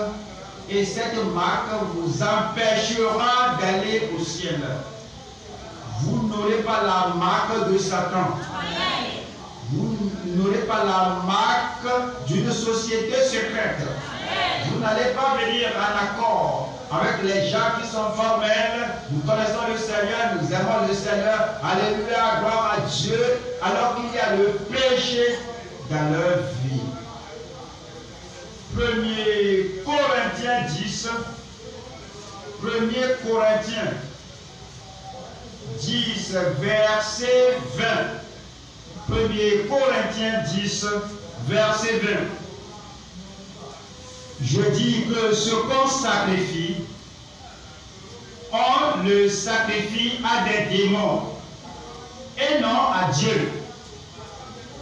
et cette marque vous empêchera d'aller au ciel. Vous n'aurez pas la marque de Satan. Vous n'aurez pas la marque d'une société secrète. Vous n'allez pas venir en accord avec les gens qui sont formels. Nous connaissons le Seigneur, nous aimons le Seigneur. Alléluia, gloire à Dieu. Alors qu'il y a le péché dans leur vie. 1er Corinthiens 10. 1er Corinthiens 10, verset 20. 1er Corinthiens 10, verset 20. Je dis que ce qu'on sacrifie, on le sacrifie à des démons et non à Dieu.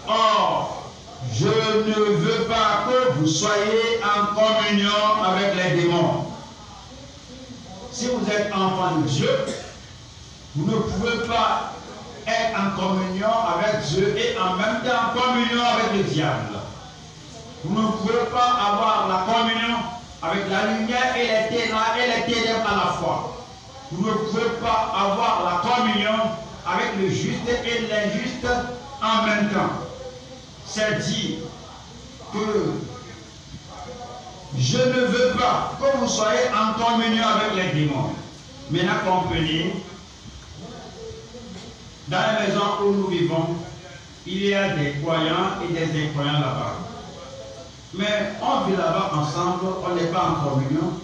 Or, je ne veux pas que vous soyez en communion avec les démons. Si vous êtes enfant de Dieu, vous ne pouvez pas être en communion avec Dieu et en même temps en communion avec le diable. Vous ne pouvez pas avoir la communion avec la lumière et les ténèbres à la fois. Vous ne pouvez pas avoir la communion avec le juste et l'injuste en même temps. C'est dit que je ne veux pas que vous soyez en communion avec les démons. Maintenant, comprenez, dans la maison où nous vivons, il y a des croyants et des incroyants là-bas. Mais on vit là-bas ensemble, on n'est pas en communion.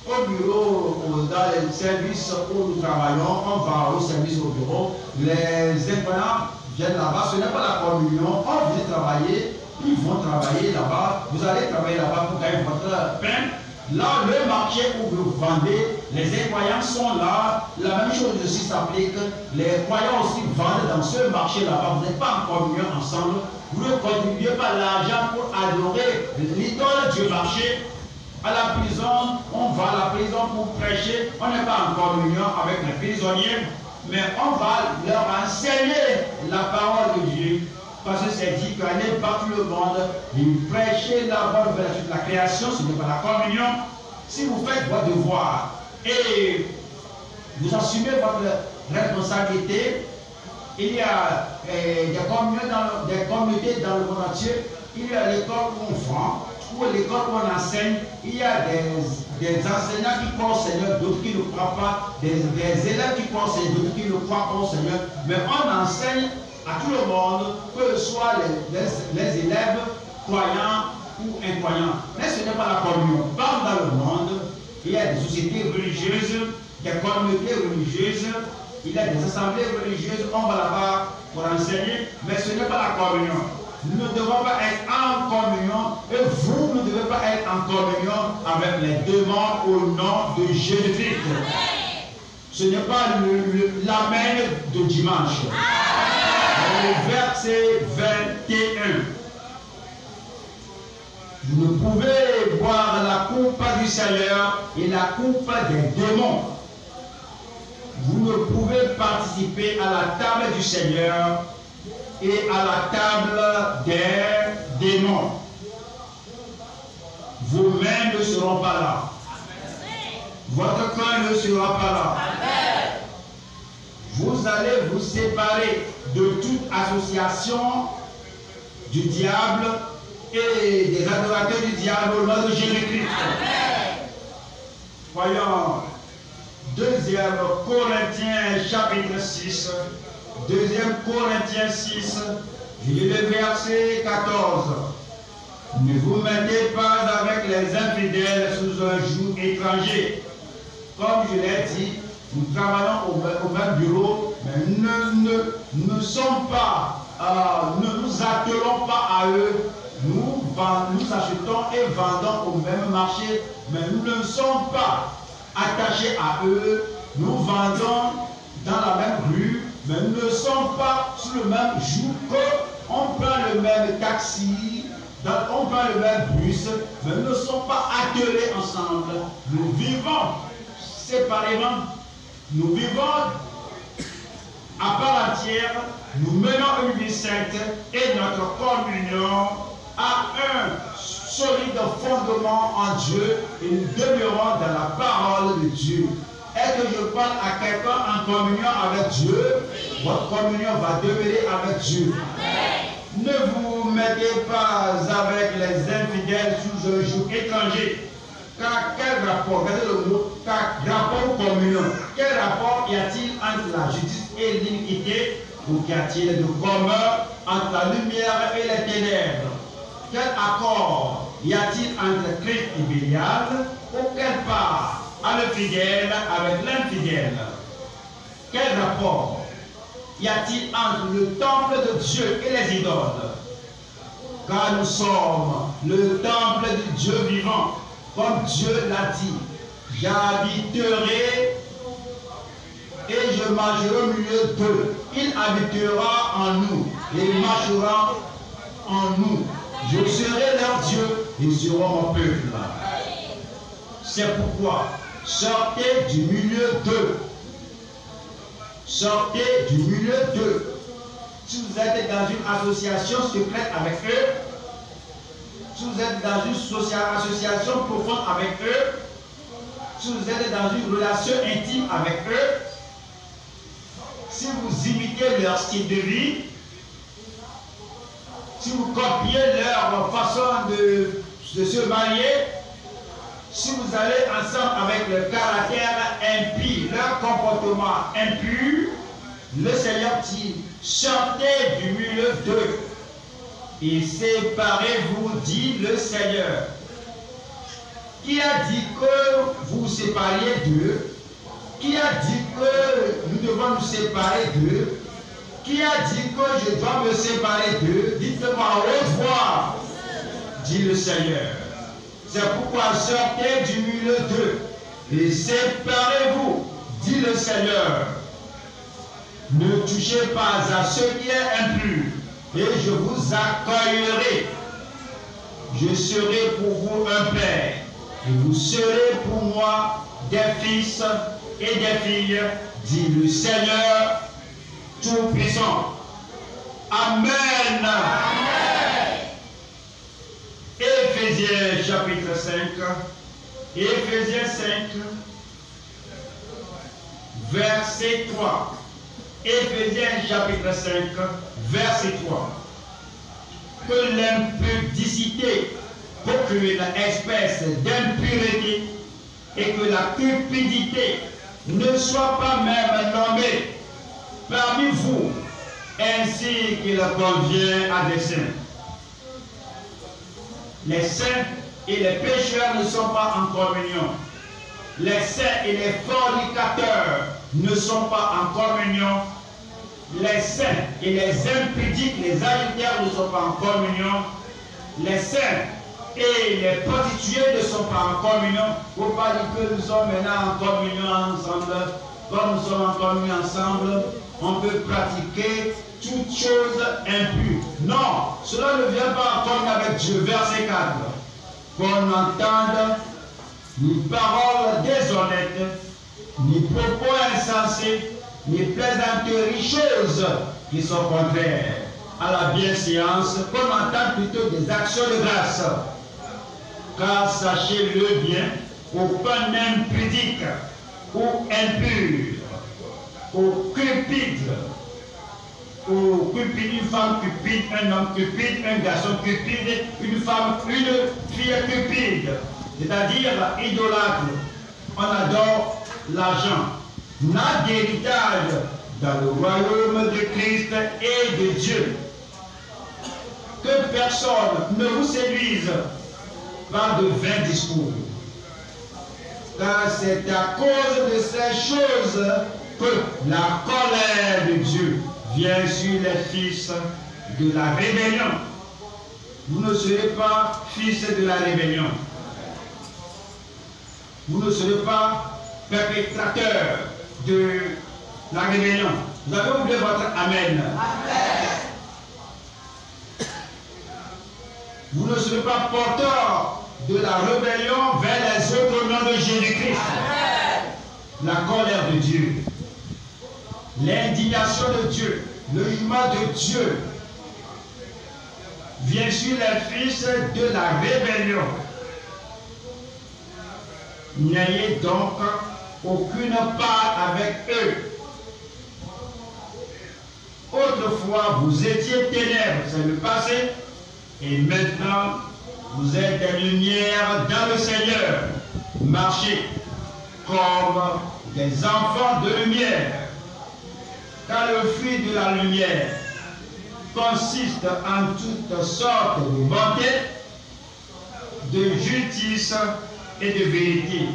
Au bureau, dans les services où nous travaillons, on va au service au bureau. Les incroyants viennent là-bas, ce n'est pas la communion. On vient travailler, ils vont travailler là-bas. Vous allez travailler là-bas pour gagner votre pain. Là, le marché où vous vendez, les incroyants sont là. La même chose aussi s'applique. Les croyants aussi vendent dans ce marché là-bas. Vous n'êtes pas en communion ensemble. Vous ne contribuez pas l'argent pour adorer l'idole du marché. À la prison, on va à la prison pour prêcher. On n'est pas en communion avec les prisonniers, mais on va leur enseigner la parole de Dieu. Parce que c'est dit qu'aller battre le monde, et prêcher la bonne vertu de la création, ce n'est pas la communion. Si vous faites votre devoir et vous assumez votre responsabilité, il y a des communautés dans le monde entier. Il y a l'école où on vend, ou l'école où on enseigne. Il y a des enseignants qui croient au Seigneur, d'autres qui ne croient pas, des élèves qui croient au Seigneur, d'autres qui ne croient pas au Seigneur. Mais on enseigne à tout le monde, que ce soit les élèves croyants ou incroyants. Mais ce n'est pas la communion. Partout dans le monde, il y a des sociétés religieuses, des communautés religieuses, il y a des assemblées religieuses, on va là-bas pour enseigner, mais ce n'est pas la communion. Nous ne devons pas être en communion et vous ne devez pas être en communion avec les démons au nom de Jésus-Christ. Ce n'est pas l'amen de dimanche. Le verset 21. Vous ne pouvez boire la coupe du Seigneur et la coupe des démons. Vous ne pouvez participer à la table du Seigneur et à la table des démons. Vos mains ne seront pas là. Votre cœur ne sera pas là. Vous allez vous séparer de toute association du diable et des adorateurs du diable au nom de Jésus-Christ. Voyons 2 Corinthiens chapitre 6. 2 Corinthiens 6, je lis le verset 14. Ne vous mettez pas avec les infidèles sous un joug étranger. Comme je l'ai dit, nous travaillons au même bureau, mais ne sommes pas, ne nous attelons pas à eux. Nous achetons et vendons au même marché, mais nous ne sommes pas attachés à eux. Nous vendons dans la même rue, mais nous ne sommes pas sous le même joug on prend le même taxi, on prend le même bus, mais nous ne sommes pas attelés ensemble. Nous vivons séparément. Nous vivons à part entière. Nous menons une vie sainte et notre communion a un solide fondement en Dieu et nous demeurons dans la parole de Dieu. Est-ce que je parle à quelqu'un en communion avec Dieu? Votre communion va demeurer avec Dieu. Ne vous mettez pas avec les infidèles sous un joug étranger. Car quel rapport, regardez le mot, car rapport ou communion, quel rapport y a-t-il entre la justice et l'iniquité? Ou qu'y a-t-il de commun entre la lumière et les ténèbres? Quel accord y a-t-il entre Christ et Bélial? Auquel part à le fidèle avec l'infidèle? Quel rapport y a-t-il entre le temple de Dieu et les idoles? Car nous sommes le temple du Dieu vivant, comme Dieu l'a dit. J'habiterai et je marcherai au milieu d'eux. Il habitera en nous et marchera en nous. Je serai leur Dieu et ils seront mon peuple. C'est pourquoi sortez du milieu d'eux. Sortez du milieu d'eux. Si vous êtes dans une association secrète avec eux, si vous êtes dans une association profonde avec eux, si vous êtes dans une relation intime avec eux, si vous imitez leur style de vie, si vous copiez leur façon de se marier, si vous allez ensemble avec le caractère impie, leur comportement impur, le Seigneur dit, sortez du milieu d'eux et séparez-vous, dit le Seigneur. Qui a dit que vous vous sépariez d'eux? Qui a dit que nous devons nous séparer d'eux? Qui a dit que je dois me séparer d'eux? Dites-moi à haute voix, dit le Seigneur. C'est pourquoi sortez du milieu d'eux et séparez-vous, dit le Seigneur. Ne touchez pas à ce qui est impur et je vous accueillerai. Je serai pour vous un père et vous serez pour moi des fils et des filles, dit le Seigneur Tout-Puissant. Amen. Amen. Éphésiens chapitre 5. Éphésiens 5, verset 3. Éphésiens chapitre 5, verset 3. Que l'impudicité procure l'espèce d'impureté et que la cupidité ne soit pas même nommée parmi vous, ainsi qu'il convient à des saints. Les saints et les pécheurs ne sont pas en communion. Les saints et les fornicateurs ne sont pas en communion. Les saints et les impudiques, les adultères ne sont pas en communion. Les saints et les prostituées ne sont pas en communion. Il ne faut pas dire que nous sommes maintenant en communion ensemble. Quand nous sommes en communion ensemble, on peut pratiquer toutes choses impures. Non, cela ne vient pas en communion avec Dieu. Verset 4. Qu'on entende ni paroles déshonnêtes, ni propos insensés, ni plaisanteries, choses qui sont contraires à la bienséance, qu'on entende plutôt des actions de grâce. Car sachez-le bien, aucun impudique ou impur, ou cupide, une femme cupide, un homme cupide, un garçon cupide, une femme, une fille cupide, c'est-à-dire idolâtre. On adore l'argent, n'a d'héritage dans le royaume de Christ et de Dieu. Que personne ne vous séduise par de vains discours, car c'est à cause de ces choses que la colère de Dieu vient sur les fils de la rébellion. Vous ne serez pas fils de la rébellion. Vous ne serez pas perpétrateur de la rébellion. Vous avez oublié votre Amen. Amen. Vous ne serez pas porteur de la rébellion vers les autres au nom de Jésus-Christ. La colère de Dieu, l'indignation de Dieu, le jugement de Dieu vient sur les fils de la rébellion. N'ayez donc aucune part avec eux. Autrefois, vous étiez ténèbres, c'est le passé, et maintenant, vous êtes des lumières dans le Seigneur. Marchez comme des enfants de lumière, car le fruit de la lumière consiste en toutes sortes de bonté, de justice et de vérité.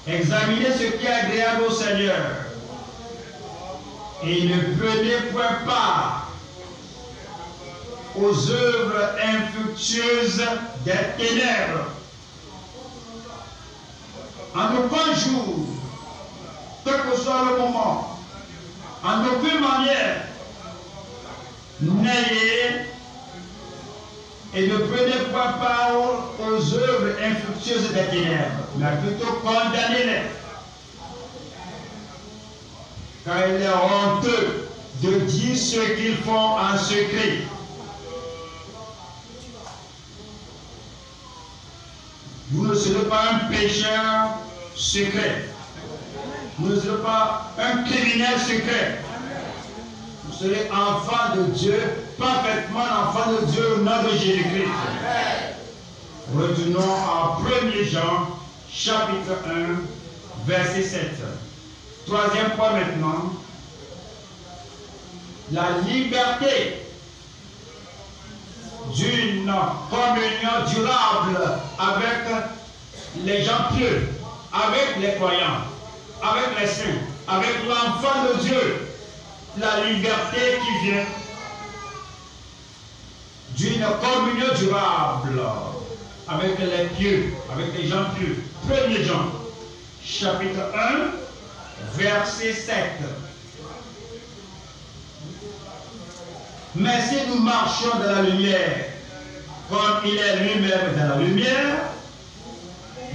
Examinez ce qui est agréable au Seigneur et ne prenez point part aux œuvres infructueuses des ténèbres. En aucun jour, quel que soit le moment, en aucune manière, n'ayez et ne prenez pas part aux œuvres infructueuses des ténèbres, mais plutôt condamnez-les. Car il est honteux de dire ce qu'ils font en secret. Vous ne serez pas un pécheur secret. Vous ne serez pas un criminel secret. Vous serez enfant de Dieu, parfaitement enfant de Dieu au nom de Jésus-Christ. Retournons à 1 Jean, chapitre 1, verset 7. Troisième point maintenant. La liberté d'une communion durable avec les gens pieux, avec les croyants, avec les saints, avec l'enfant de Dieu. La liberté qui vient d'une communion durable avec les pieux, avec les gens pieux. 1 Jean, chapitre 1, verset 7. Mais si nous marchions dans la lumière, comme il est lui-même dans la lumière,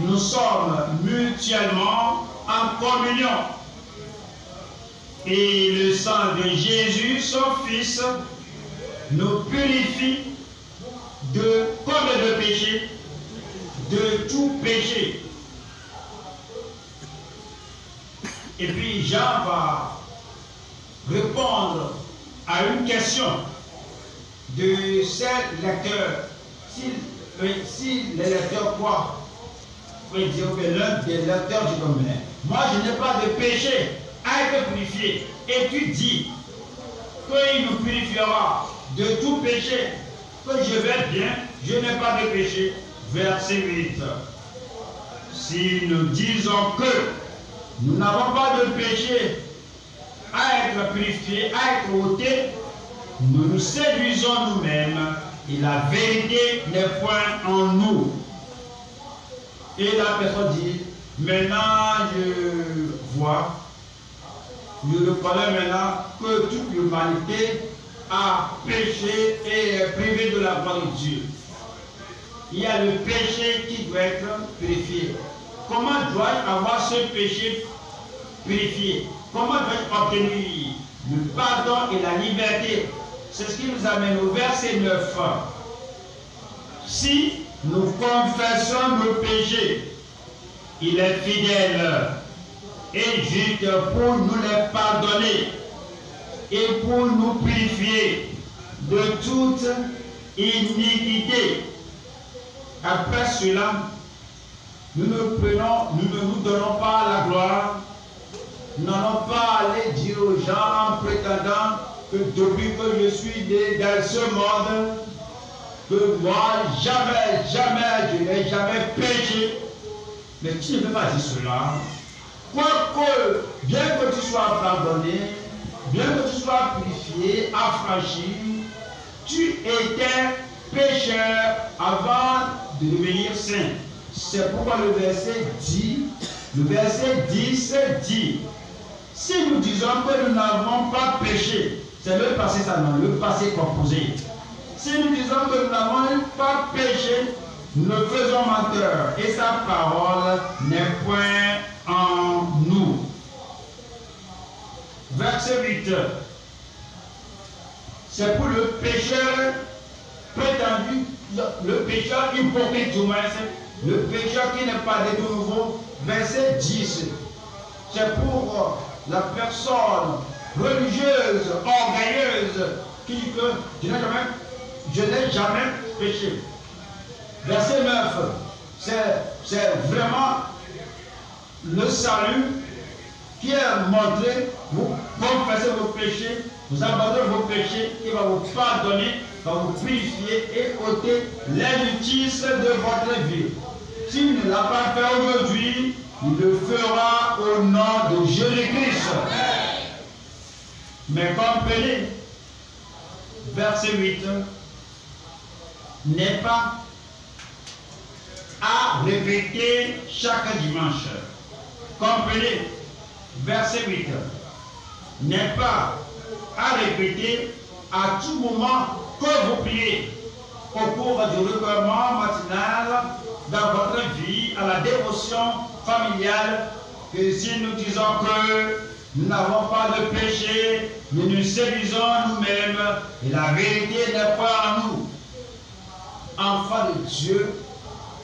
nous sommes mutuellement en communion. Et le sang de Jésus, son Fils, nous purifie de combien de péchés? De tout péché. Et puis Jean va répondre à une question de ces lecteurs. Si les lecteurs croient, vous pouvez dire que l'un des lecteurs du commun, moi je n'ai pas de péché à être purifié. Et tu dis qu'il nous purifiera de tout péché, que je vais bien, je n'ai pas de péché. Verset 8. Si nous disons que nous n'avons pas de péché à être purifié, à être ôté, nous nous séduisons nous-mêmes et la vérité n'est point en nous. Et la personne dit, maintenant je vois, je reconnais maintenant que toute l'humanité a péché et est privée de la gloire de Dieu. Il y a le péché qui doit être purifié. Comment dois-je avoir ce péché purifié? Comment dois-je obtenir le pardon et la liberté? C'est ce qui nous amène au verset 9. Si nous confessons nos péchés, il est fidèle et juste pour nous les pardonner et pour nous purifier de toute iniquité. Après cela, nous ne nous donnons pas la gloire. Nous n'allons pas aller dire aux gens en prétendant que depuis que je suis né dans ce monde, que moi, jamais, je n'ai jamais péché. Mais tu ne peux pas dire cela. Quoique, bien que tu sois pardonné, bien que tu sois purifié, affranchi, tu étais pécheur avant de devenir saint. C'est pourquoi le verset 10 dit, si nous disons que nous n'avons pas péché, c'est le passé ça, non, le passé composé. Si nous disons que nous n'avons pas péché, nous faisons menteur et sa parole n'est point en nous. Verset 8. C'est pour le pécheur prétendu, le pécheur hypocrite du moins, le pécheur qui n'est pas de nouveau. Verset 10. C'est pour la personne religieuse, orgueilleuse, qui dit que je n'ai jamais péché. Verset 9. C'est vraiment le salut qui est montré. Vous confessez vos péchés, vous abandonnez vos péchés, il va vous pardonner, va vous purifier et ôter l'injustice de votre vie. S'il ne l'a pas fait aujourd'hui, il le fera au nom de Jésus-Christ. Mais comprenez, verset 8, n'est pas à répéter chaque dimanche. Comprenez, verset 8, n'est pas à répéter à tout moment que vous priez au cours du recueillement matinal dans votre vie, à la dévotion familiale, que si nous disons que nous n'avons pas de péché, nous nous séduisons nous-mêmes et la vérité n'est pas en nous. Enfants de Dieu,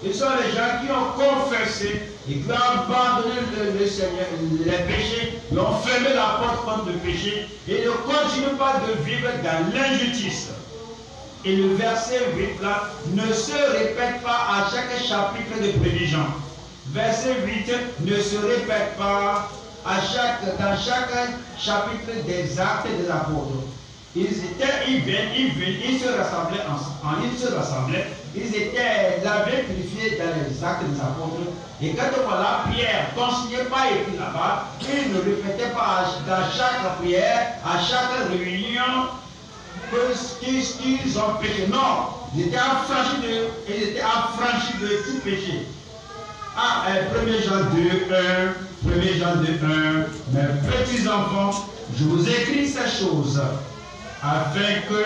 ils sont les gens qui ont confessé et qui ont abandonné le Seigneur, les péchés, ils ont fermé la porte contre le péché et ne continuent pas de vivre dans l'injustice. Et le verset 8 là ne se répète pas à chaque chapitre de Prédigeant. Verset 8 ne se répète pas dans chaque chapitre des actes des apôtres. Ils se rassemblaient ils étaient lavés, purifiés dans les actes des apôtres. Et quand voilà, Pierre, consigné pas écrit là-bas, ils ne répétaient pas dans chaque prière, à chaque réunion, qu'ils ont péché. Non, ils étaient affranchis de tout péché. 1 Jean 2, 1, 1 Jean 2, 1, mes petits enfants, je vous écris ces choses afin que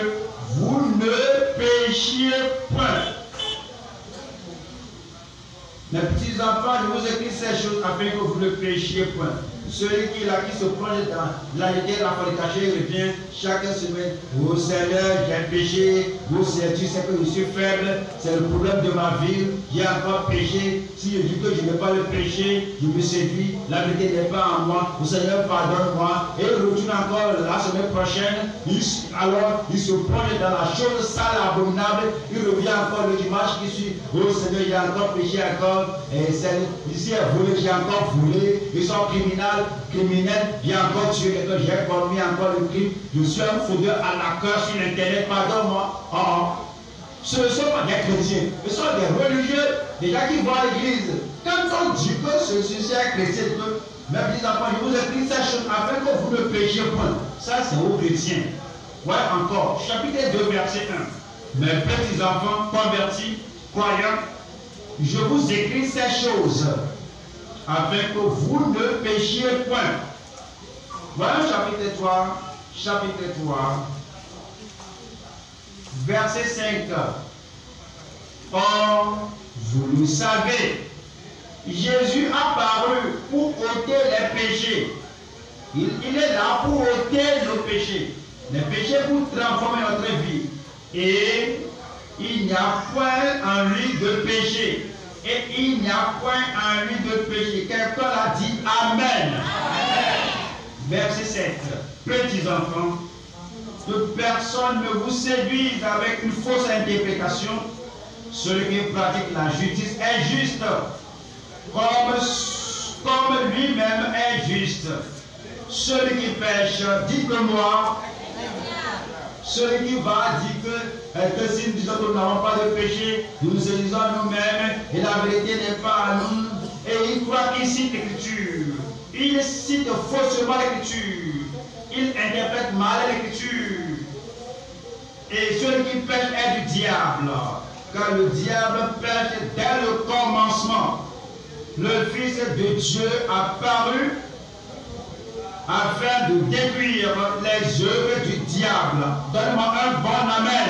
vous ne péchiez point. Mes petits enfants, je vous écris ces choses afin que vous ne péchiez point. Celui qui se plonge dans la litière, la fornication, il revient chaque semaine. Oh Seigneur, j'ai péché. Oh Seigneur, tu sais que je suis faible. C'est le problème de ma vie. J'ai encore péché. Si je dis que je n'ai pas le péché, je me séduis. La vérité n'est pas en moi. Oh Seigneur, pardonne-moi. Et il retourne encore la semaine prochaine. Alors, il se plonge dans la chose sale, abominable. Il revient encore le dimanche qui suit. Oh Seigneur, j'ai encore péché encore. Et ici, j'ai encore volé. Ils sont criminels, j'ai encore tué quelqu'un, j'ai commis encore le crime, je suis un fraudeur à la cœur sur l'internet, pardonne-moi. Ce ne sont pas des chrétiens, ce sont des religieux, des gens qui vont à l'église. Quand on dit que ceci c'est un chrétien, mes petits enfants, je vous écris ces choses afin que vous ne péchiez point. Ça c'est aux chrétiens. Ouais, encore, chapitre 2, verset 1. Mes petits enfants convertis, croyants, je vous écris ces choses afin que vous ne péchiez point. Voilà chapitre 3, verset 5. Or, vous le savez, Jésus a paru pour ôter les péchés. Il est là pour ôter nos péchés. Les péchés pour transformer notre vie. Et il n'y a point en lui de péché. Et il n'y a point en lui de péché. Quelqu'un l'a dit Amen. Verset 7. Petits enfants, que personne ne vous séduise avec une fausse interprétation. Celui qui pratique la justice est juste, comme lui-même est juste. Celui qui pêche, dites-moi. Celui qui va dire que si nous disons que nous n'avons pas de péché, nous nous séduisons nous-mêmes et la vérité n'est pas à nous. Et il croit qu'il cite l'Écriture. Il cite faussement l'Écriture. Il interprète mal l'Écriture. Et celui qui pêche est du diable. Car le diable pêche dès le commencement. Le Fils de Dieu a paru afin de détruire les œuvres du diable. Donne-moi un bon amen.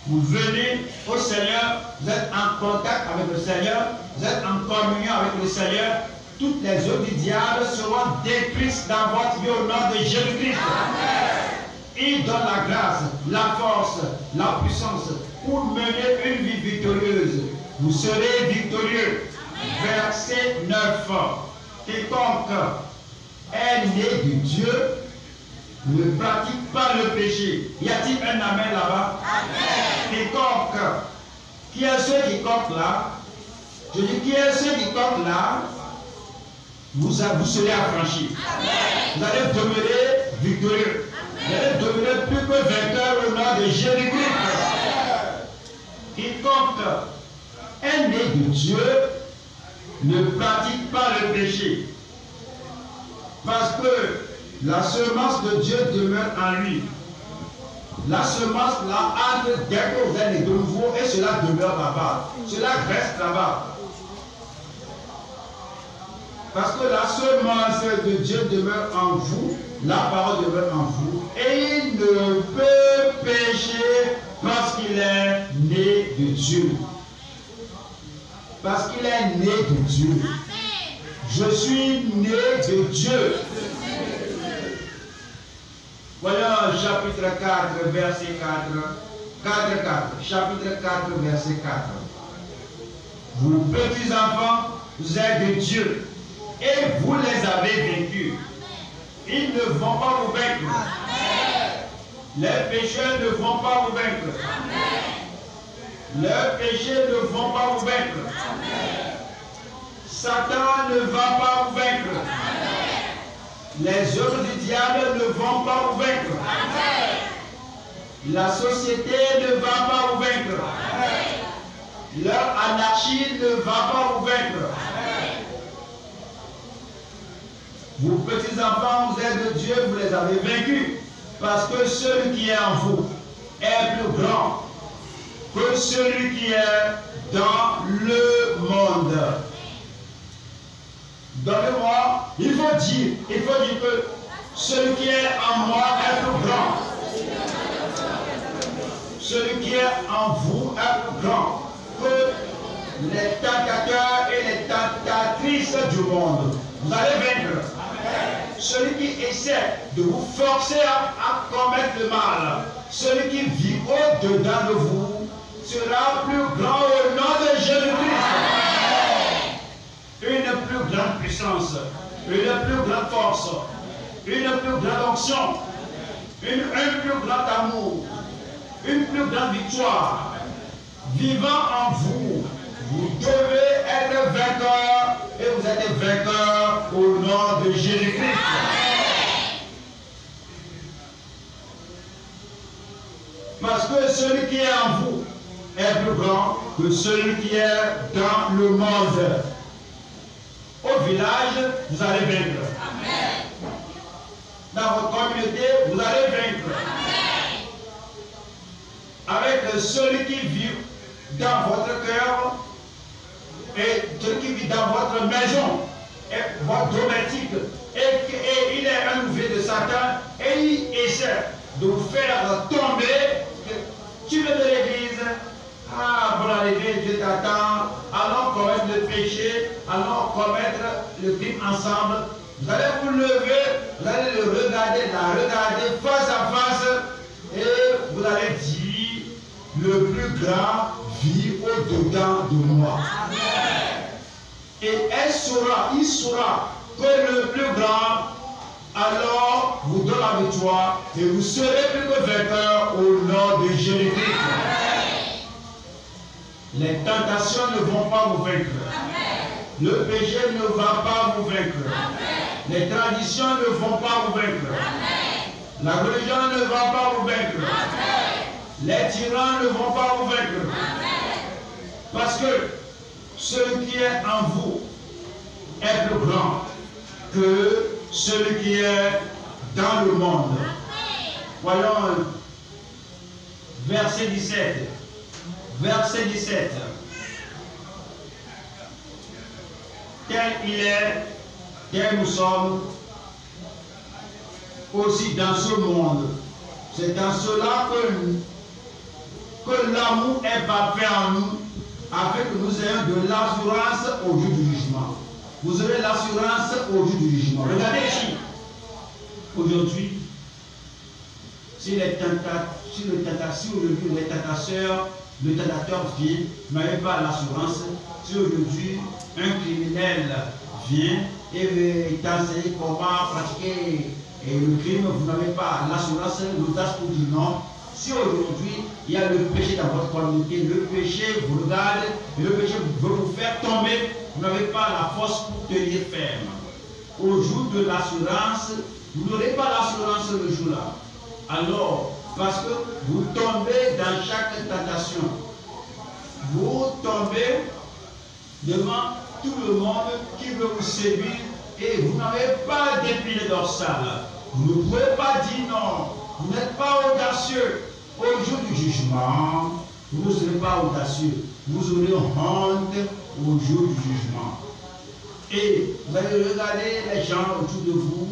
Vous venez au Seigneur, vous êtes en contact avec le Seigneur, vous êtes en communion avec le Seigneur. Toutes les œuvres du diable seront détruites dans votre vie au nom de Jésus-Christ. Il donne la grâce, la force, la puissance pour mener une vie victorieuse. Vous serez victorieux. Verset 9. Quiconque est né de Dieu ne pratique pas le péché. Y a-t-il un amen là-bas? Quiconque. Qui est ce quiconque là? Je dis, qui est ce quiconque là? Vous serez affranchis. Vous allez demeurer victorieux. Vous allez demeurer plus que vainqueur au nom de Jésus-Christ. Quiconque est né de Dieu ne pratique pas le péché. Parce que la semence de Dieu demeure en lui. La semence là entre dès que vous êtes né de nouveau et cela demeure là-bas. Cela reste là-bas. Parce que la semence de Dieu demeure en vous, la parole demeure en vous, et il ne peut pécher parce qu'il est né de Dieu. Parce qu'il est né de Dieu. Je suis né de Dieu. Voyons chapitre 4, verset 4. Chapitre 4, verset 4. Vous petits enfants, vous êtes de Dieu. Et vous les avez vaincus. Ils ne vont pas vous vaincre. Les pécheurs ne vont pas vous vaincre. Les péchés ne vont pas vous vaincre. Satan ne va pas vous vaincre. Les œuvres du diable ne vont pas vous vaincre. La société ne va pas vous vaincre. Leur anarchie ne va pas vous vaincre. Vous petits enfants, vous êtes de Dieu, vous les avez vaincus. Parce que celui qui est en vous est plus grand que celui qui est dans le monde. Donnez-moi, il faut dire que celui qui est en moi est plus grand. Celui qui est en vous est plus grand que les tentateurs et les tentatrices du monde. Vous allez vaincre. Celui qui essaie de vous forcer à commettre le mal, celui qui vit au-dedans de vous, sera plus grand au nom de Jésus-Christ. Une plus grande puissance, une plus grande force, une plus grande onction, un plus grand amour, une plus grande victoire vivant en vous. Vous devez être vainqueur et vous êtes vainqueur au nom de Jésus-Christ. Parce que celui qui est en vous est plus grand que celui qui est dans le monde. Au village, vous allez vaincre. Dans votre communauté, vous allez vaincre. Avec celui qui vit dans votre cœur et celui qui vit dans votre maison et votre domestique et il est un ouvrier de Satan et il essaie de vous faire tomber. Tu veux de l'église? Ah, pour l'arrivée, Dieu t'attend. Allons commettre le péché, allons commettre le crime ensemble. Vous allez vous lever, vous allez le regarder, la regarder face à face et vous allez dire, le plus grand vit au-dedans de moi. Et il saura que le plus grand alors vous donne la victoire et vous serez plus que vainqueur au nom de Jésus-Christ. Les tentations ne vont pas vous vaincre. Le péché ne va pas vous vaincre. Les traditions ne vont pas vous vaincre. La religion ne va pas vous vaincre. Les tyrans ne vont pas vous vaincre. Parce que celui qui est en vous est plus grand que celui qui est dans le monde. Voyons verset 17. Verset 17. Tel il est, tel nous sommes aussi dans ce monde. C'est dans cela que que l'amour est parfait en nous, afin que nous ayons de l'assurance au jour du jugement. Vous aurez l'assurance au jour du jugement. Regardez ici. Aujourd'hui, si aujourd'hui le tentateur vient, vous n'avez pas l'assurance. Si aujourd'hui un criminel vient et veut t'enseigner comment pratiquer le crime, vous n'avez pas l'assurance, l'audace pour dire non. Si aujourd'hui il y a le péché dans votre communauté, le péché vous regarde et le péché veut vous faire tomber, vous n'avez pas la force pour tenir ferme. Au jour de l'assurance, vous n'aurez pas l'assurance le jour-là. Alors, parce que vous tombez dans chaque tentation, vous tombez devant tout le monde qui veut vous séduire et vous n'avez pas d'épine dorsale. Vous ne pouvez pas dire non. Vous n'êtes pas audacieux. Au jour du jugement, vous ne serez pas audacieux. Vous aurez honte au jour du jugement. Et vous allez regarder les gens autour de vous,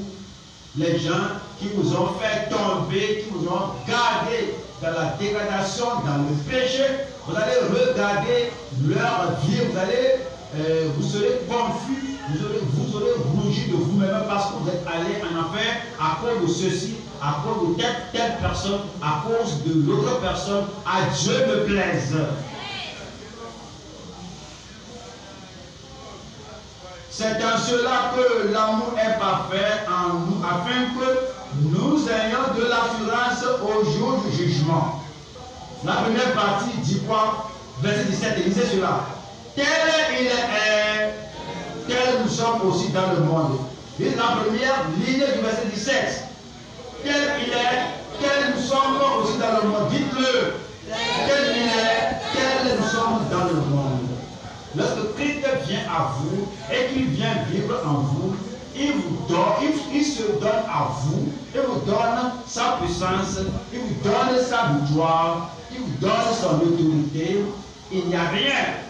les gens qui vous ont fait tomber, qui vous ont gardé dans la dégradation, dans le péché. Vous allez regarder leur vie, vous serez confus, vous aurez rougi de vous-même parce que vous êtes allé en enfer à cause de ceci, à cause de telle personne, à cause de l'autre personne. À Dieu me plaise. C'est en cela que l'amour est parfait en nous, afin que nous ayons de l'assurance au jour du jugement. La première partie dit quoi? Verset 17, lisez cela. Tel il est, tel nous sommes aussi dans le monde. Et la première ligne du verset 17. Tel il est, tel nous sommes aussi dans le monde. Dites-le. Tel il est, tel nous sommes dans le monde. Lorsque Christ vient à vous et qu'il vient vivre en vous, il se donne à vous, il vous donne sa puissance, il vous donne sa victoire, il vous donne son autorité. Il n'y a rien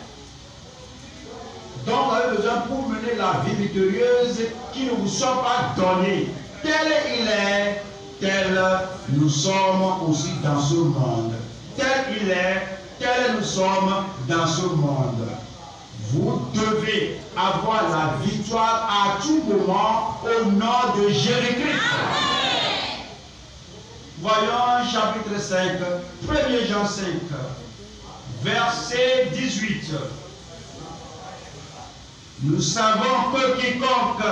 dont vous avez besoin pour mener la vie victorieuse qui ne vous soit pas donné. Tel il est, tel nous sommes aussi dans ce monde. Tel il est, tel nous sommes dans ce monde. Vous devez avoir la victoire à tout moment au nom de Jésus-Christ. Voyons chapitre 5, 1 Jean 5, verset 18. Nous savons que quiconque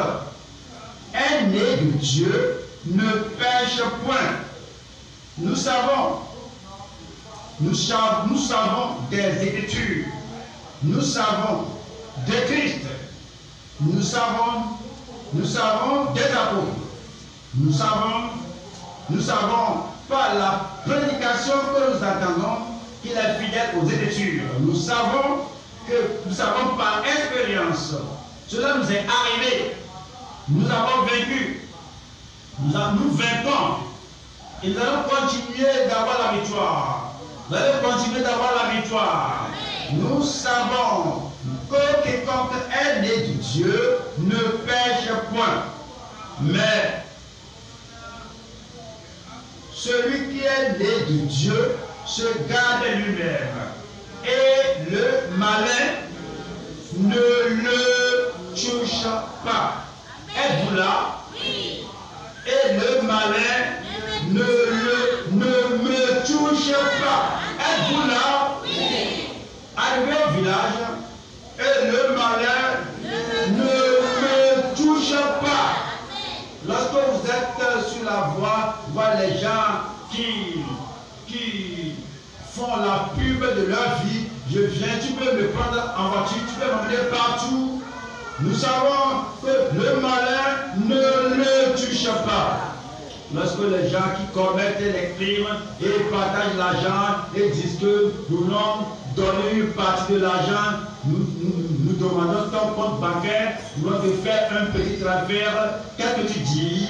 est né de Dieu ne pêche point. Nous savons des Écritures. Nous savons de Christ, nous savons des apôtres, nous savons par la prédication que nous attendons qu'il est fidèle aux Écritures. Nous savons par expérience, cela nous est arrivé, nous avons vécu, nous vainquons et nous allons continuer d'avoir la victoire. Nous allons continuer d'avoir la victoire. Nous savons que quiconque est né de Dieu ne pêche point. Mais celui qui est né de Dieu se garde lui-même. Et le malin ne le touche pas. Êtes-vous là? Oui. Et le malin ne me touche pas. Êtes-vous là? Oui. Arrivé au village, et le malin ne me touche pas. Lorsque vous êtes sur la voie, vous voyez les gens qui font la pub de leur vie. Je viens, tu peux me prendre en voiture, tu peux m'emmener partout. Nous savons que le malin ne le touche pas. Lorsque les gens qui commettent les crimes et partagent l'argent et disent que nous voulons donner une partie de l'argent, nous demandons ton compte bancaire, nous voulons te faire un petit travers. Qu'est-ce que tu dis?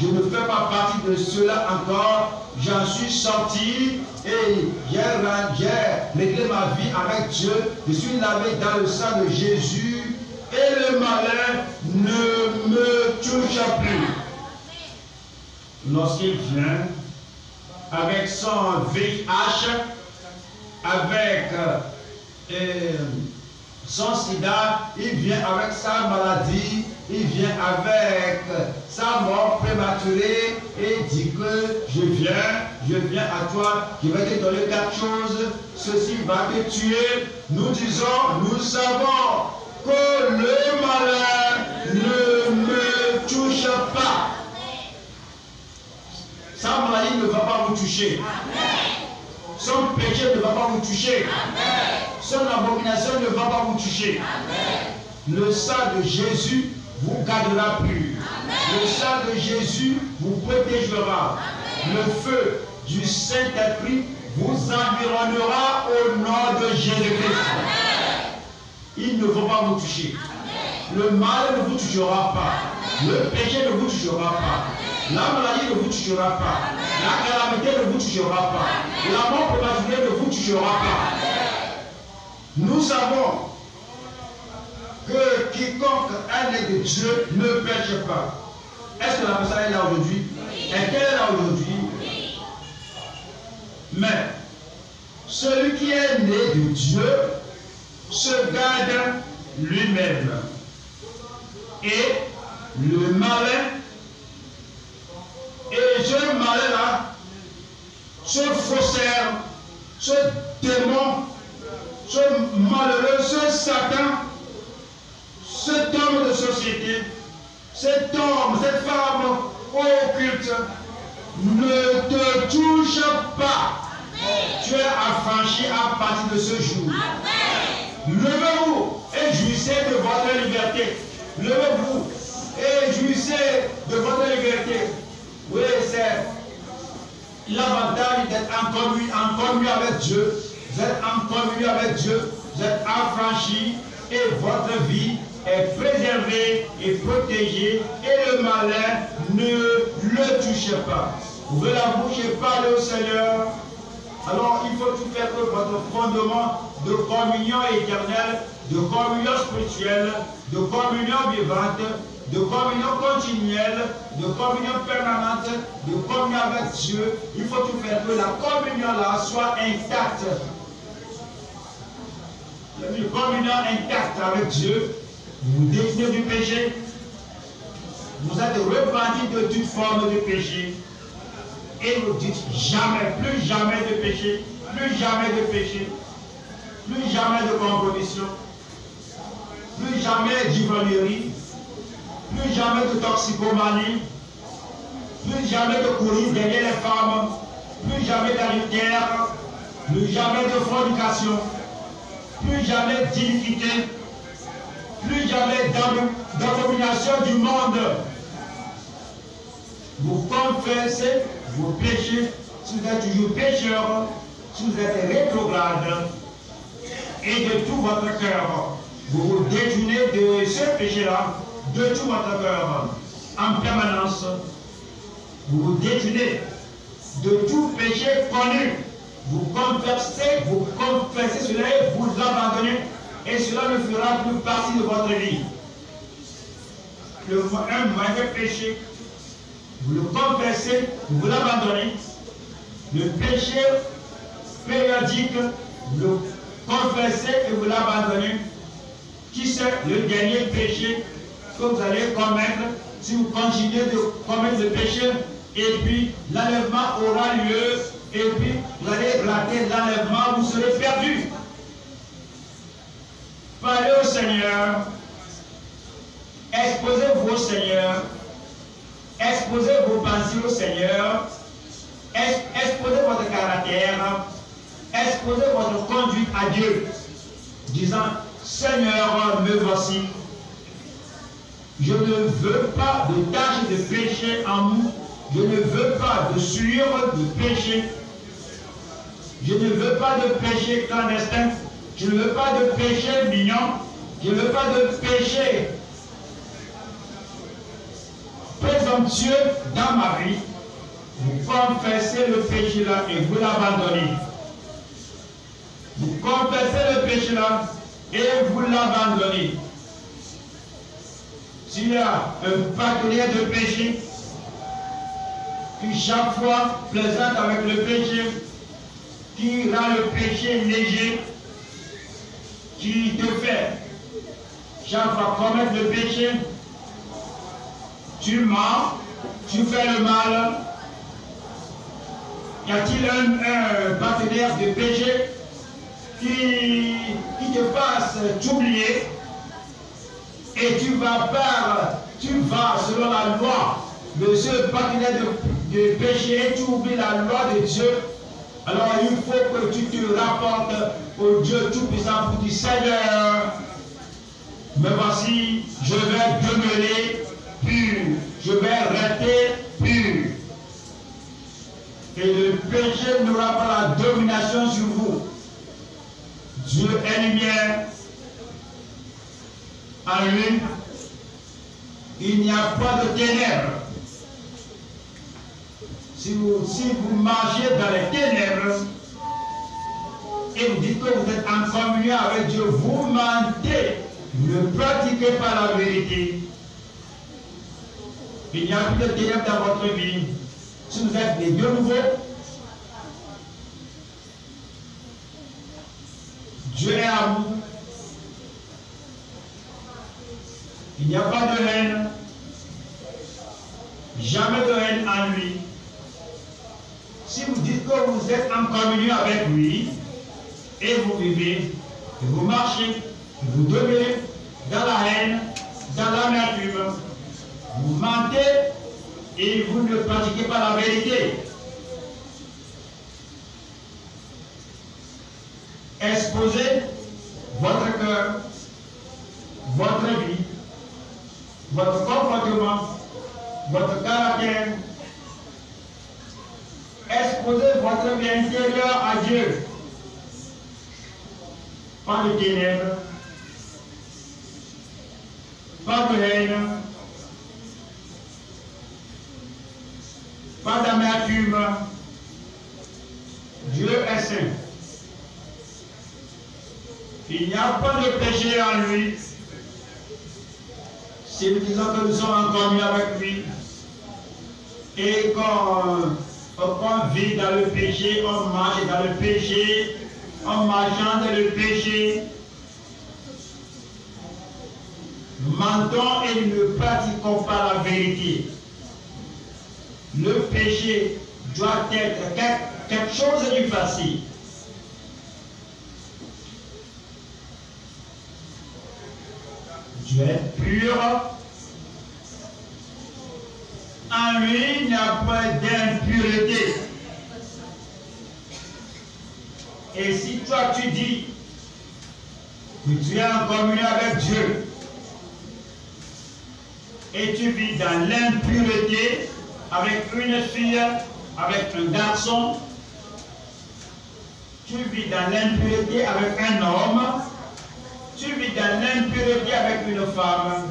Je ne fais pas partie de cela encore. J'en suis sorti et j'ai réglé ma vie avec Dieu. Je suis lavé dans le sang de Jésus et le malin ne me touche plus. Lorsqu'il vient, avec son VIH, avec son sida, il vient avec sa maladie, il vient avec sa mort prématurée et dit que je viens à toi, je vais te donner quelque chose, ceci va te tuer. Nous disons, nous savons que le malin ne me touche pas. Sa maladie ne va pas vous toucher. Son péché ne va pas vous toucher. Son abomination ne va pas vous toucher. Le sang de Jésus vous gardera pur. Le sang de Jésus vous protégera. Le feu du Saint-Esprit vous environnera au nom de Jésus-Christ. Il ne va pas vous toucher. Le mal ne vous touchera pas. Le péché ne vous touchera pas. La maladie ne vous touchera pas. La calamité ne vous touchera pas. La mort prématurée ne vous touchera pas. Nous savons que quiconque est né de Dieu ne pêche pas. Est-ce que la personne est là aujourd'hui? Est-ce qu'elle est là aujourd'hui? Mais celui qui est né de Dieu se garde lui-même. Et le malin, et ce malin-là, ce faussaire, ce démon, ce malheureux, ce Satan, cet homme de société, cet homme, cette femme occulte, ne te touche pas. Tu es affranchi à partir de ce jour. Levez-vous et jouissez de votre liberté. Levez-vous et jouissez de votre liberté. Oui, c'est l'avantage d'être en communion avec Dieu. Vous êtes en communion avec Dieu, vous êtes affranchis et votre vie est préservée et protégée et le malin ne le touche pas. Ouvrez la bouche et parlez au Seigneur. Alors il faut tout faire pour votre fondement de communion éternelle, de communion spirituelle, de communion vivante, de communion continuelle, de communion permanente, de communion avec Dieu. Il faut tout faire que la communion là soit intacte. Une communion intacte avec Dieu, vous détenez du péché, vous êtes repenti de toute forme de péché, et vous dites jamais, plus jamais de péché, plus jamais de péché, plus jamais de compromission, plus jamais d'ivrognerie, plus jamais de toxicomanie, plus jamais de courir derrière les femmes, plus jamais d'adultère, plus jamais de fornication, plus jamais d'iniquité, plus jamais d'abomination du monde. Vous confessez vos péchés, si vous êtes toujours pécheur, si vous êtes rétrograde, et de tout votre cœur, vous vous détournez de ce péché-là, de tout votre cœur, en permanence. Vous vous détournez de tout péché connu. Vous confessez cela et vous l'abandonnez, et cela ne fera plus partie de votre vie. Un mauvais péché, vous le confessez, vous l'abandonnez. Le péché périodique, vous le confessez et vous l'abandonnez. Qui c'est le dernier péché que vous allez commettre si vous continuez de commettre le péché, et puis l'enlèvement aura lieu, et puis vous allez rater l'enlèvement, vous serez perdu. Parlez au Seigneur, exposez-vous au Seigneur, exposez vos pensées au Seigneur, exposez votre caractère, exposez votre conduite à Dieu, disant: Seigneur, me voici. Je ne veux pas de tâche de péché en nous. Je ne veux pas de souillure de péché. Je ne veux pas de péché clandestin. Je ne veux pas de péché mignon. Je ne veux pas de péché présomptueux dans ma vie. Vous confessez le péché là et vous l'abandonnez. Vous confessez le péché là et vous l'abandonnez. S'il y a un partenaire de péché, qui chaque fois plaisante avec le péché, qui rend le péché léger, qui te fait chaque fois commettre le péché, tu mens, tu fais le mal. Y a-t-il un partenaire de péché qui te fasse t'oublier et tu vas selon la loi de ce partenaire de péché et tu oublies la loi de Dieu? Alors il faut que tu te rapportes au Dieu Tout-Puissant pour dire: Seigneur, me voici, je vais demeurer pur, je vais rester pur. Et le péché n'aura pas la domination sur vous. Dieu est lumière. En lui, il n'y a pas de ténèbres. Si vous marchez dans les ténèbres et vous dites que vous êtes en communion avec Dieu, vous mentez. Ne pratiquez pas la vérité. Il n'y a plus de ténèbres dans votre vie. Si vous êtes des dieux nouveaux, Dieu est amour. Il n'y a pas de haine. Jamais de haine en lui. Si vous dites que vous êtes en communion avec lui, et vous vivez, et vous marchez, vous demeurez dans la haine, dans l'amertume, vous mentez et vous ne pratiquez pas la vérité. Exposez votre cœur, votre vie, votre comportement, votre caractère. Exposez votre vie intérieure à Dieu. Pas de ténèbres, pas de haine, pas d'amertume. Dieu est saint. Il n'y a pas de péché en lui. Si nous disons que nous sommes en communion avec lui et qu'on vit dans le péché, on marche dans le péché, on marchant dans le péché, nous mentons et nous ne pratiquons pas la vérité. Le péché doit être quelque chose du passé. Dieu est pur. En lui, il n'y a pas d'impureté. Et si toi tu dis que tu es en communion avec Dieu et tu vis dans l'impureté avec une fille, avec un garçon, tu vis dans l'impureté avec un homme, tu vis dans l'impureté avec une femme,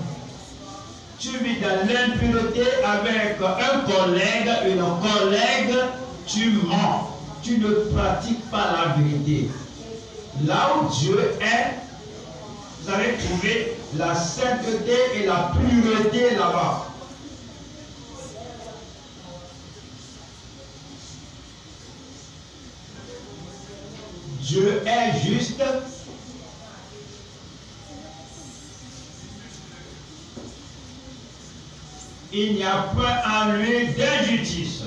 tu vis dans l'impureté avec un collègue, une collègue, tu mens, tu ne pratiques pas la vérité. Là où Dieu est, vous allez trouver la sainteté et la pureté là-bas. Dieu est juste. Il n'y a point en lui d'injustice.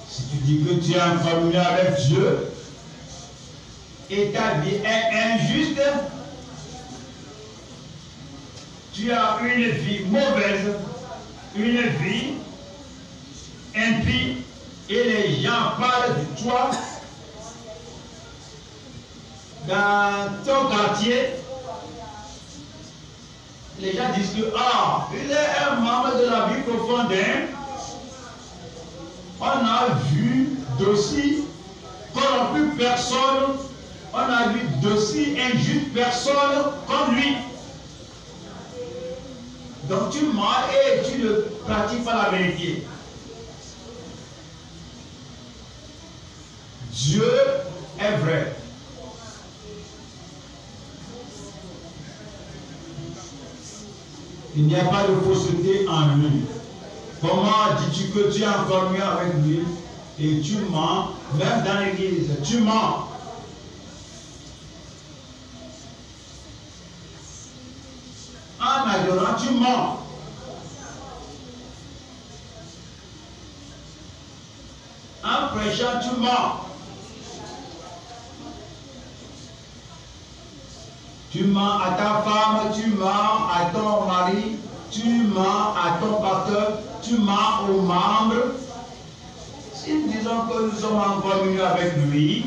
Si tu dis que tu es en communion avec Dieu et ta vie est injuste, tu as une vie mauvaise, une vie impie, et les gens parlent de toi dans ton quartier. Les gens disent que il est un membre de la vie profonde. On a vu d'aussi corrompu personne, on a vu d'aussi injuste personne comme lui. Donc tu mens et tu ne pratiques pas la vérité. Dieu est vrai. Il n'y a pas de fausseté en lui. Comment dis-tu que tu es en communion avec lui et tu mens, même dans l'église, tu mens. En adorant, tu mens. En prêchant, tu mens. Tu mens à ta femme, tu mens à ton mari, tu mens à ton pasteur, tu mens aux membres. Si nous disons que nous sommes en communion avec lui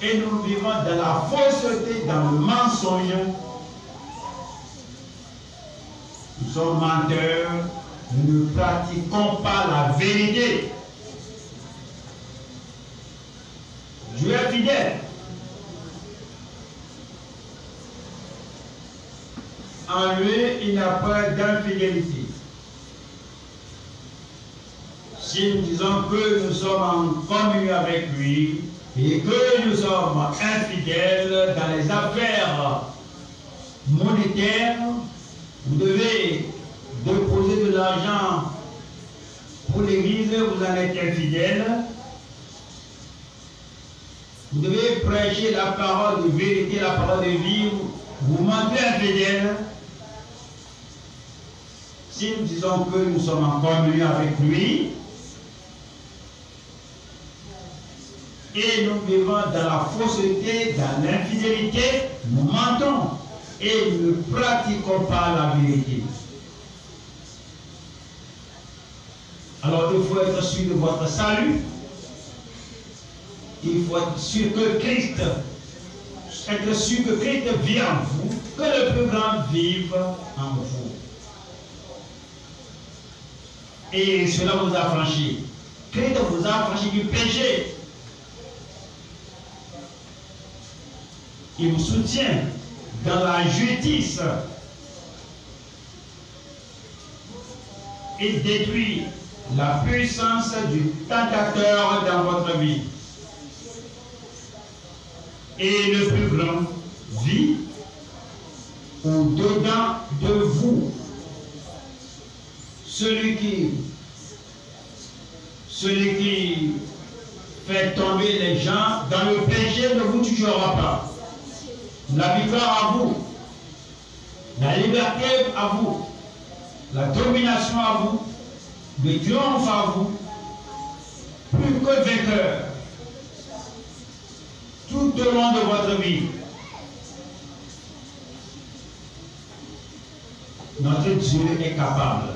et nous vivons dans la fausseté, dans le mensonge, nous sommes menteurs, nous ne pratiquons pas la vérité. Dieu est fidèle. En lui, il n'y a pas d'infidélité. Si nous disons que nous sommes en communion avec lui et que nous sommes infidèles dans les affaires monétaires, vous devez déposer de l'argent pour l'église, vous en êtes infidèle. Vous devez prêcher la parole de vérité, la parole de vie, vous mentez infidèle. Si nous disons que nous sommes en communion avec lui et nous vivons dans la fausseté, dans l'infidélité, nous mentons et nous ne pratiquons pas la vérité. Alors il faut être sûr de votre salut. Il faut être sûr que Christ vit en vous, que le plus grand vive en vous. Et cela vous a franchi. Christ vous a franchi du péché. Il vous soutient dans la justice. Il détruit la puissance du tentateur dans votre vie. Et le plus grand vit au-dedans de vous. Celui qui fait tomber les gens dans le péché ne vous tuera pas. La victoire à vous, la liberté à vous, la domination à vous, le triomphe à vous, plus que vainqueur, tout au long de votre vie. Notre Dieu est capable.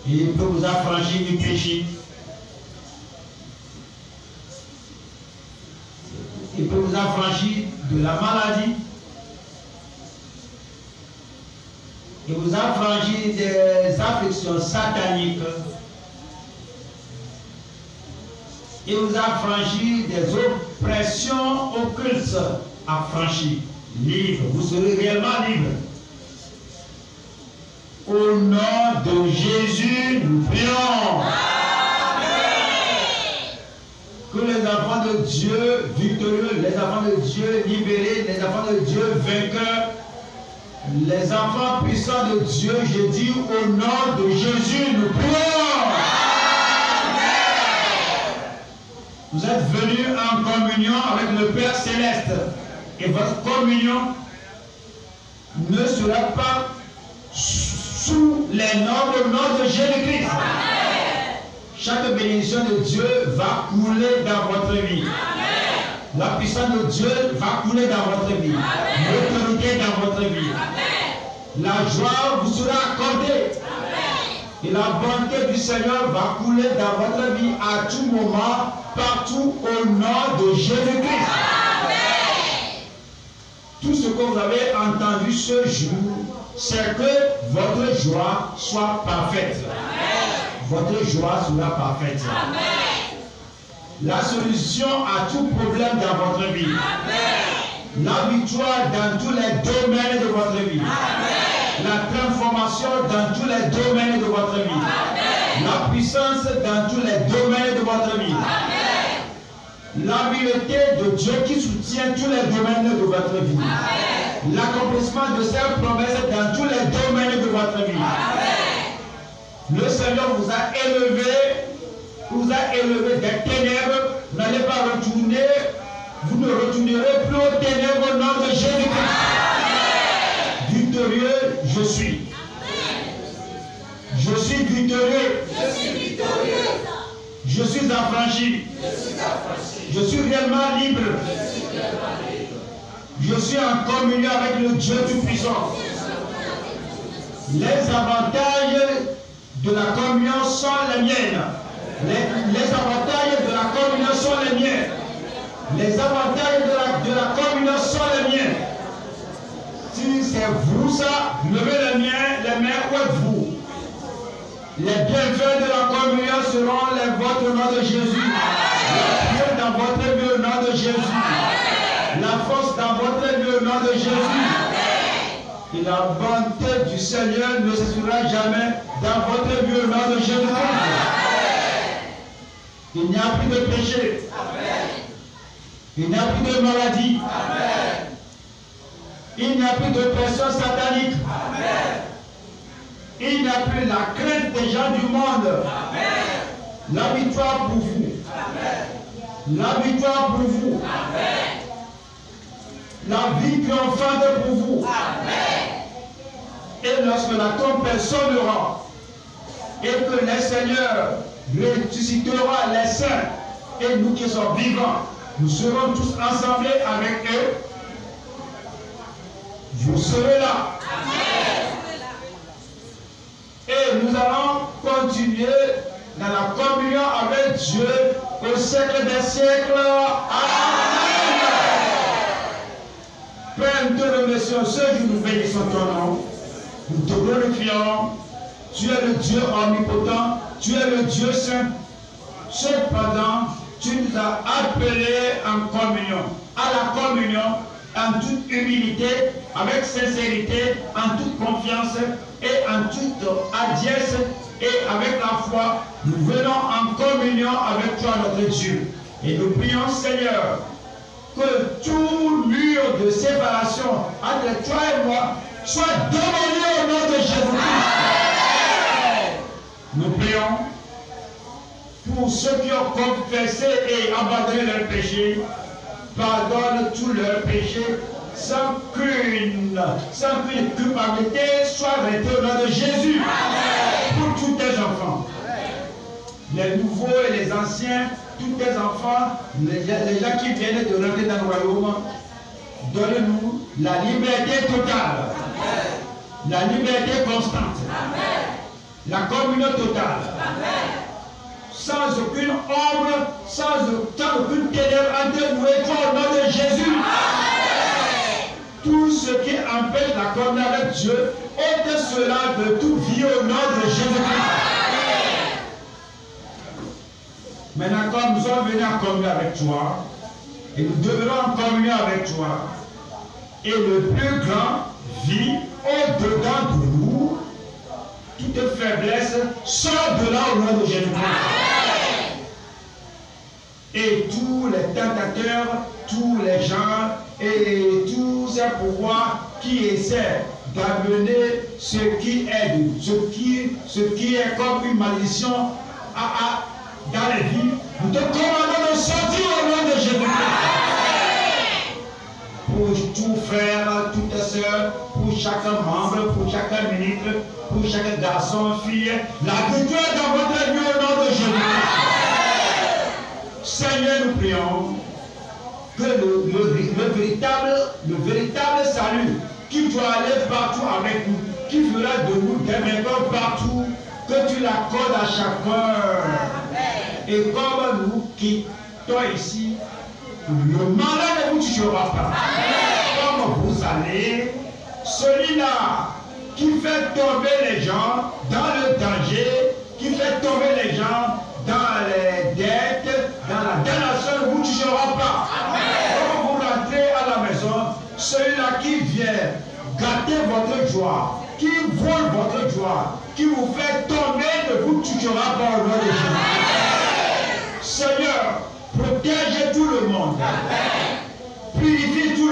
Il peut vous affranchir du péché. Il peut vous affranchir de la maladie. Il vous affranchir des afflictions sataniques. Il vous affranchir des oppressions occultes. Affranchi, libre. Vous serez réellement libre. Au nom de Jésus, nous prions. Que les enfants de Dieu victorieux, les enfants de Dieu libérés, les enfants de Dieu vainqueurs, les enfants puissants de Dieu, je dis au nom de Jésus, nous prions. Vous êtes venus en communion avec le Père Céleste et votre communion ne sera pas sous les normes au nom de Jésus-Christ. Chaque bénédiction de Dieu va couler dans votre vie. Amen. La puissance de Dieu va couler dans votre vie. L'autorité dans votre vie. Amen. La joie vous sera accordée. Amen. Et la bonté du Seigneur va couler dans votre vie à tout moment, partout au nom de Jésus-Christ. Tout ce que vous avez entendu ce jour, c'est que votre joie soit parfaite. Amen. Votre joie sera parfaite. Amen. La solution à tout problème dans votre vie. Amen. La victoire dans tous les domaines de votre vie. Amen. La transformation dans tous les domaines de votre vie. Amen. La puissance dans tous les domaines de votre vie. Amen. l'habileté de Dieu qui soutient tous les domaines de votre vie. L'accomplissement de ses promesses dans tous les domaines de votre vie. Le Seigneur vous a élevé des ténèbres. Vous n'allez pas retourner. Vous ne retournerez plus aux ténèbres au nom de Jésus-Christ. Victorieux, je suis. Je suis victorieux. Je suis affranchi. Je suis réellement libre. Je suis en communion avec le Dieu Tout-Puissant. Les avantages de la communion sont les miennes. Les avantages de la communion sont les miens. Les avantages de la communion sont les miens. Si c'est vous ça, levez les mains, où êtes-vous? Les bienfaits de la communion seront les vôtres au nom de Jésus. La prière dans votre vie au nom de Jésus. La force dans votre vie au nom de Jésus. Et la bonté du Seigneur ne cessera jamais dans votre vie au nom de Jésus-Christ. Il n'y a plus de péché. Il n'y a plus de maladie. Il n'y a plus de pression satanique. Il n'y a plus la crainte des gens du monde. La victoire pour vous. La victoire pour vous. La vie triomphante pour vous. Et lorsque la trompette sonnera et que le Seigneur ressuscitera les saints et nous qui sommes vivants, nous serons tous assemblés avec eux. Vous serez là. Et nous allons continuer dans la communion avec Dieu au siècle des siècles. Amen. Père, nous te remercions. Ce jour, nous bénissons ton nom. Nous te glorifions. Tu es le Dieu omnipotent. Tu es le Dieu saint. Cependant, tu nous as appelés en communion. À la communion, en toute humilité, avec sincérité, en toute confiance et en toute hardiesse et avec la foi, nous venons en communion avec toi, notre Dieu. Et nous prions, Seigneur, que tout mur de séparation entre toi et moi soit démoli au nom de Jésus-Christ. Nous prions pour ceux qui ont confessé et abandonné leurs péchés. Pardonne tous leurs péchés sans qu'une culpabilité soit arrêtée au nom de Jésus. Pour tous tes enfants, les nouveaux et les anciens, tous tes enfants, les gens qui viennent de rentrer dans le royaume, donne-nous la liberté totale, la liberté constante, la communion totale. Sans aucune ombre, sans aucune ténèbre entre nous et toi au nom de Jésus. Tout ce qui empêche la communion avec Dieu, ôte cela de toute vie au nom de Jésus-Christ. Maintenant, comme nous sommes venus en communion avec toi, et nous demeurons en communion avec toi, et le plus grand vit au-dedans de nous, toute faiblesse sort de là au nom de Jésus-Christ. Et tous les tentateurs, tous les gens et tous ces pouvoirs qui essaient d'amener ce qui est comme une malédiction dans les vies, nous te commandons de sortir au nom de Jésus-Christ. Pour tout frère, toute soeur, pour chaque membre, pour chaque ministre, pour chaque garçon, fille, la victoire dans votre vie au nom de Jésus-Christ. Seigneur, nous prions que le véritable salut qui doit aller partout avec nous, qui fera de nous des meilleurs partout, que tu l'accordes à chacun. Et comme nous quittons ici, le malheur ne vous tuera pas. Comme vous allez, celui-là qui fait tomber les gens dans le danger, qui fait tomber les gens dans les dettes, dans la damnation, ne vous touchera pas. Quand vous rentrez à la maison, celui-là qui vient gâter votre joie, qui vole votre joie, qui vous fait tomber, ne vous touchera pas au nom de Jésus. Seigneur, protège tout le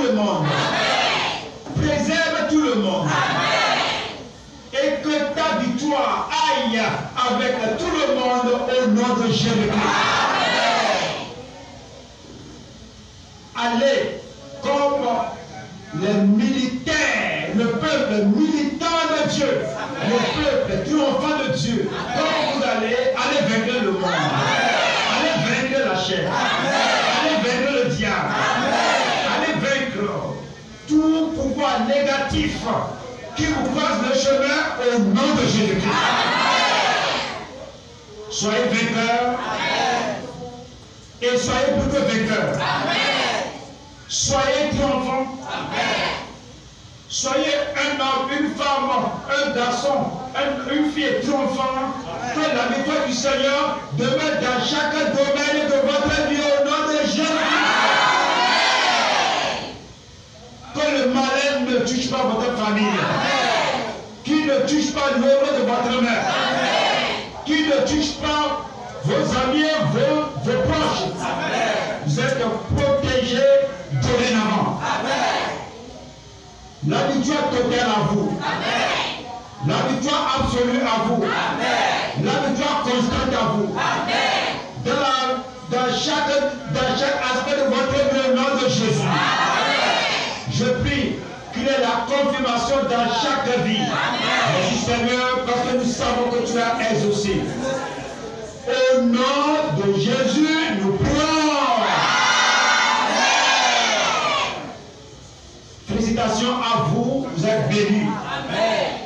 le monde. Préserve tout le monde. Et que ta victoire aille avec tout le monde au nom de Jésus-Christ. Allez comme les militaires, le peuple militant de Dieu, le peuple triomphant de Dieu. Quand vous allez vaincre le monde, allez vaincre la chair, allez vaincre le diable, allez vaincre tout pouvoir négatif qui vous croise le chemin au nom de Jésus-Christ. Soyez vainqueurs et soyez plutôt vainqueurs. Soyez triomphants. Soyez un homme, une femme, un garçon, une fille triomphante. Que la victoire du Seigneur demeure dans chaque domaine de votre vie au nom de Jésus. Que le malin ne touche pas votre famille. Qui ne touche pas l'œuvre de votre main. Qui ne touche pas vos amis, vos proches. Vous êtes protégés dorénavant. La victoire totale à vous. La victoire absolue à vous. La victoire constante à vous. Dans chaque aspect de votre vie au nom de Jésus. Je prie qu'il y ait la confirmation dans chaque vie. Merci Seigneur, parce que nous savons que tu as exaucé. Au nom de Jésus, nous prions. Félicitations à vous, vous êtes bénis. Amen.